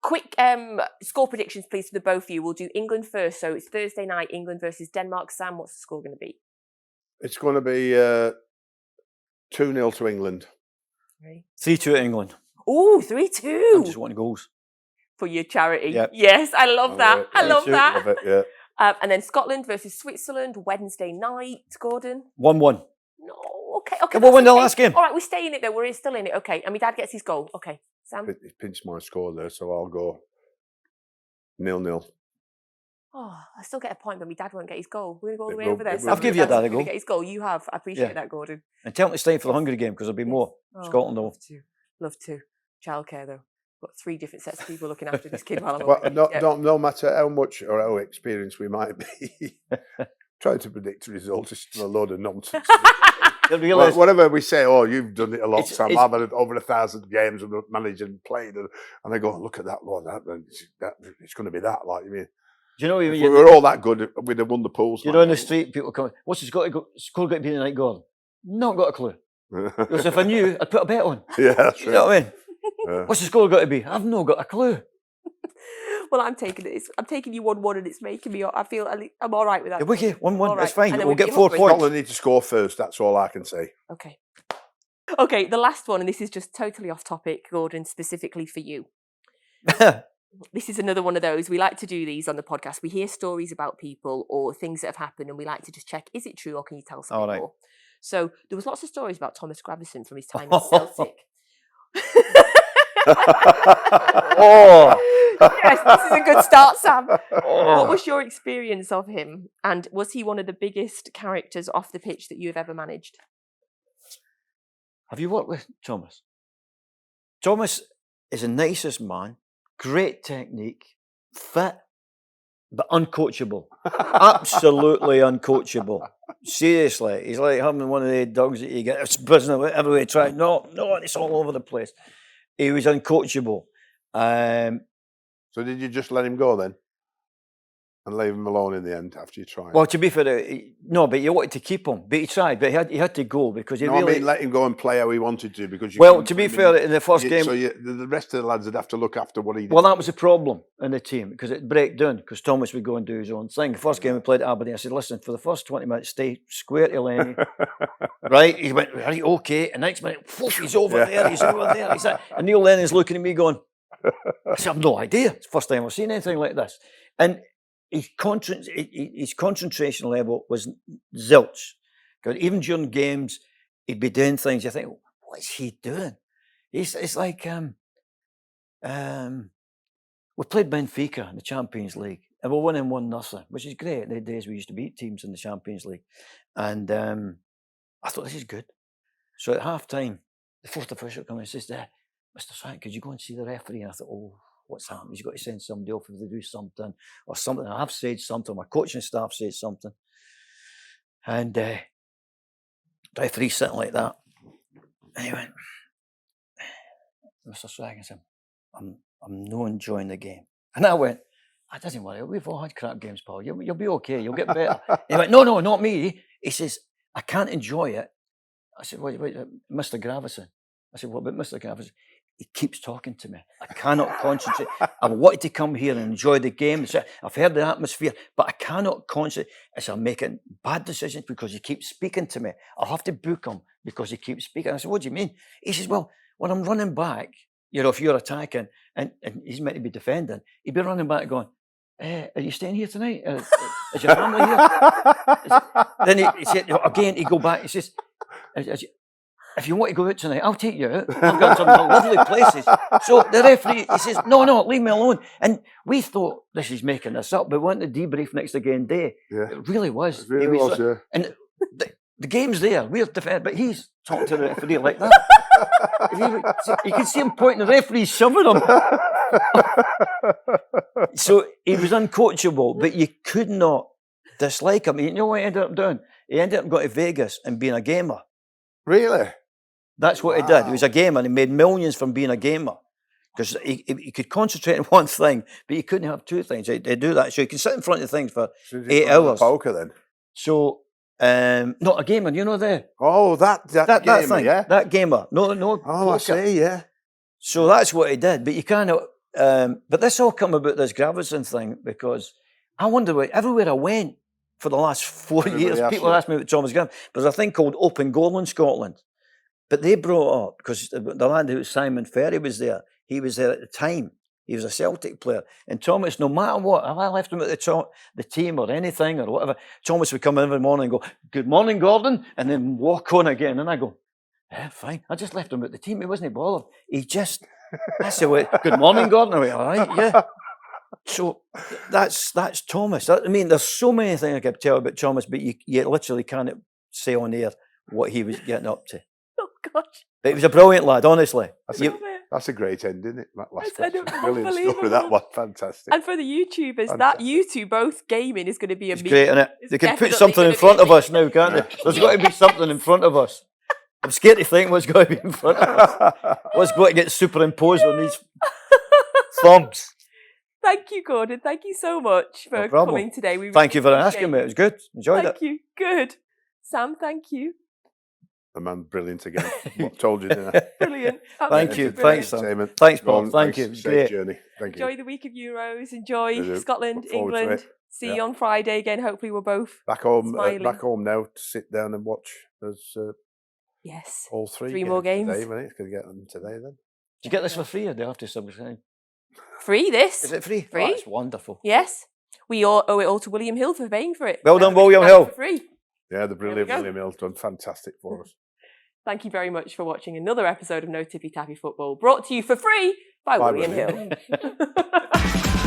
Quick score predictions, please, for the both of you. We'll do England first. So it's Thursday night, England versus Denmark. Sam, what's the score going to be? It's going to be 2-0 to England. 3-2 England. Oh, I 3-2 just want goals. for your charity. Yep. Yes, I love that. I love 3-2. that. Love it, yeah. And then Scotland versus Switzerland, Wednesday night. Gordon? 1-1. No, okay. We'll win the okay. last game. All right, we're staying in it though. We're still in it. Okay, and my dad gets his goal. Okay, Sam? He pinched my score there, so I'll go 0-0. Oh, I still get a point, but my dad won't get his goal. We're going to go all the It way will- over there. it will Sam. I've given Your your dad a dad's gonna goal. get his goal. You have. I appreciate Yeah. that, Gordon. And tell me to stay for the Hungary game because there'll be more. Oh, Scotland though. Love to. Childcare though. Got 3 different sets of people looking after this kid while I'm Well, away. no matter how much or how experienced we might be, trying to predict the result is still a load of nonsense. You'll realise Whatever we say, oh, you've done it a lot, It's- Sam. it's- I've had over 1,000 games and managed and played, and I go, look at that one. It's going to be that. Like, I mean, do you know if even we were all that good, we'd have won the pools. you know in the street people come, what's the score got to be tonight, Gordon? Not got a clue. Because if I knew, I'd put a bet on. Yeah, that's You know right. what I mean? Yeah. What's the score got to be? I've not got a clue. Well, I'm taking it. I'm taking you 1-1, and it's making me. I feel I'm all right with that. Yeah, okay, 1-1. All That's right. fine. And then We'll we get get 4 Hungary. points. Scotland need to score first. That's all I can say. Okay. Okay, the last one, and this is just totally off topic, Gordon, specifically for you. This is another one of those. We like to do these on the podcast. We hear stories about people or things that have happened, and we like to just check, is it true or can you tell something All right. more? So there was lots of stories about Thomas Gravesen from his time at Celtic. Oh, Yes, this is a good start, Sam. What oh. was your experience of him? And was he one of the biggest characters off the pitch that you have ever managed? Have you worked with Thomas? Thomas is the nicest man, great technique, fit, but uncoachable. Absolutely uncoachable. Seriously, he's like having one of the dogs that you get. It's buzzing everywhere you try. No, it's all over the place. He was uncoachable. So did you just let him go then? And leave him alone in the end after you tried? Well, to be fair, no, but you wanted to keep him. But he tried, but he had to go because he no, really... I mean let him go and play how he wanted to because you Well, couldn't- to be I mean, fair, in the first game... So the rest of the lads would have to look after what he did. Well, that was a problem in the team because it break down because Thomas would go and do his own thing. The first game we played at Aberdeen, I said, listen, for the first 20 minutes, stay square to Lenny. Right? He went, right, okay. And next minute, whoosh, he's over there, he's over there. He's like, and Neil Lennon's looking at me going, I said, I've no idea. It's the first time I've seen anything like this. And his concentration level was zilch. Because even during games, he'd be doing things, you think, what's he doing? It's like, we played Benfica in the Champions League, and we're winning 1-0, which is great. In the days we used to beat teams in the Champions League. And I thought, this is good. So at half-time, the fourth official comes and says, Mr. Strachan, could you go and see the referee? And I thought, oh, what's happened? He's got to send somebody off if they do something or something. I've said something, my coaching staff said something. And the referee sitting like that. And he went, Mr. Strachan said, I'm not enjoying the game. And I went, it doesn't worry, we've all had crap games, Paul. You'll be okay, you'll get better. He went, no, not me. He says, I can't enjoy it. I said, wait, Mr. Gravesen. I said, what about Mr. Gravesen? He keeps talking to me. I cannot concentrate. I wanted to come here and enjoy the game. I've heard the atmosphere, but I cannot concentrate. I'm making bad decisions because he keeps speaking to me. I'll have to book him because he keeps speaking. I said, what do you mean? He says, well, when I'm running back, if you're attacking and he's meant to be defending, he'd be running back going, are you staying here tonight? Is your family here? Then he said, again, he'd go back. He says, if you want to go out tonight, I'll take you out. I've got some lovely places. So the referee, he says, no, leave me alone. And we thought, this is making this up, but we went to debrief next again day. Yeah. It really was. It really was, yeah. And the game's there. We're defending, but he's talking to the referee like that. You can see him pointing, the referee's shoving him. So he was uncoachable, but you could not dislike him. You know what he ended up doing? He ended up going to Vegas and being a gamer. Really? That's what he did. He was a gamer and he made millions from being a gamer. Because he could concentrate on one thing, but you couldn't have two things. They do that. So you can sit in front of things for 8 hours. Poker then? So, not a gamer, there. Oh, that gamer, thing, yeah? that gamer. No. Oh, poker. I see, yeah. So that's what he did. But you cannot. But this all come about this Gravesen thing because I wonder everywhere I went for the last 4 years, people ask me about Thomas Gravesen. There's a thing called Open Goal in Scotland. But they brought up, because the lad who was Simon Ferry was there, he was there at the time. He was a Celtic player. And Thomas, no matter what, if I left him at the team or anything or whatever, Thomas would come in every morning and go, "Good morning, Gordon," and then walk on again. And I go, "Yeah, fine. I just left him at the team. He wasn't bothered. He just, I said, "Good morning, Gordon." I went, "All right, yeah." So that's Thomas. I mean, there's so many things I could tell about Thomas, but you literally can't say on air what he was getting up to. Oh, gosh. But he was a brilliant lad, honestly. That's a great ending, isn't it? That last I question. don't- Brilliant unbelievable. story, that one. Fantastic. And for the YouTubers, that you two both gaming is going to be a It's great, isn't it? It's They can put definitely something in gonna front be of us now, can't they? There's got to be something in front of us. I'm scared to think what's going to be in front of us. What's going to get superimposed on these thumbs. Thank you, Gordon. Thank you so much for problem. coming today. We Thank you for really asking me. It was good. Enjoyed Thank it. you. Good. Sam, thank you. The man, brilliant again. What told you, didn't I? Brilliant. Thank you. Brilliant. Thanks, Sam. Entertainment. Thanks, Go Paul. on, Thank thanks. you. It was Safe great. journey. Thank you. Enjoy the week of Euros. Enjoy Will do. Scotland, Look forward to England. it. See Yeah. you on Friday again. Hopefully we're both Back home smiling. now to sit down and watch us Yes. all three. 3 more games. Today, isn't it? It's going to get them today then. Did you get this for free or do you have to subscribe? Free this. Is it free? Free. Oh, that's wonderful. Yes. We all owe it all to William Hill for paying for it. Well done, So we William can have it Hill. for free. Yeah, the brilliant go. William Hill's done fantastic for us. Thank you very much for watching another episode of No Tippy Tappy Football, brought to you for free by By William William. Hill.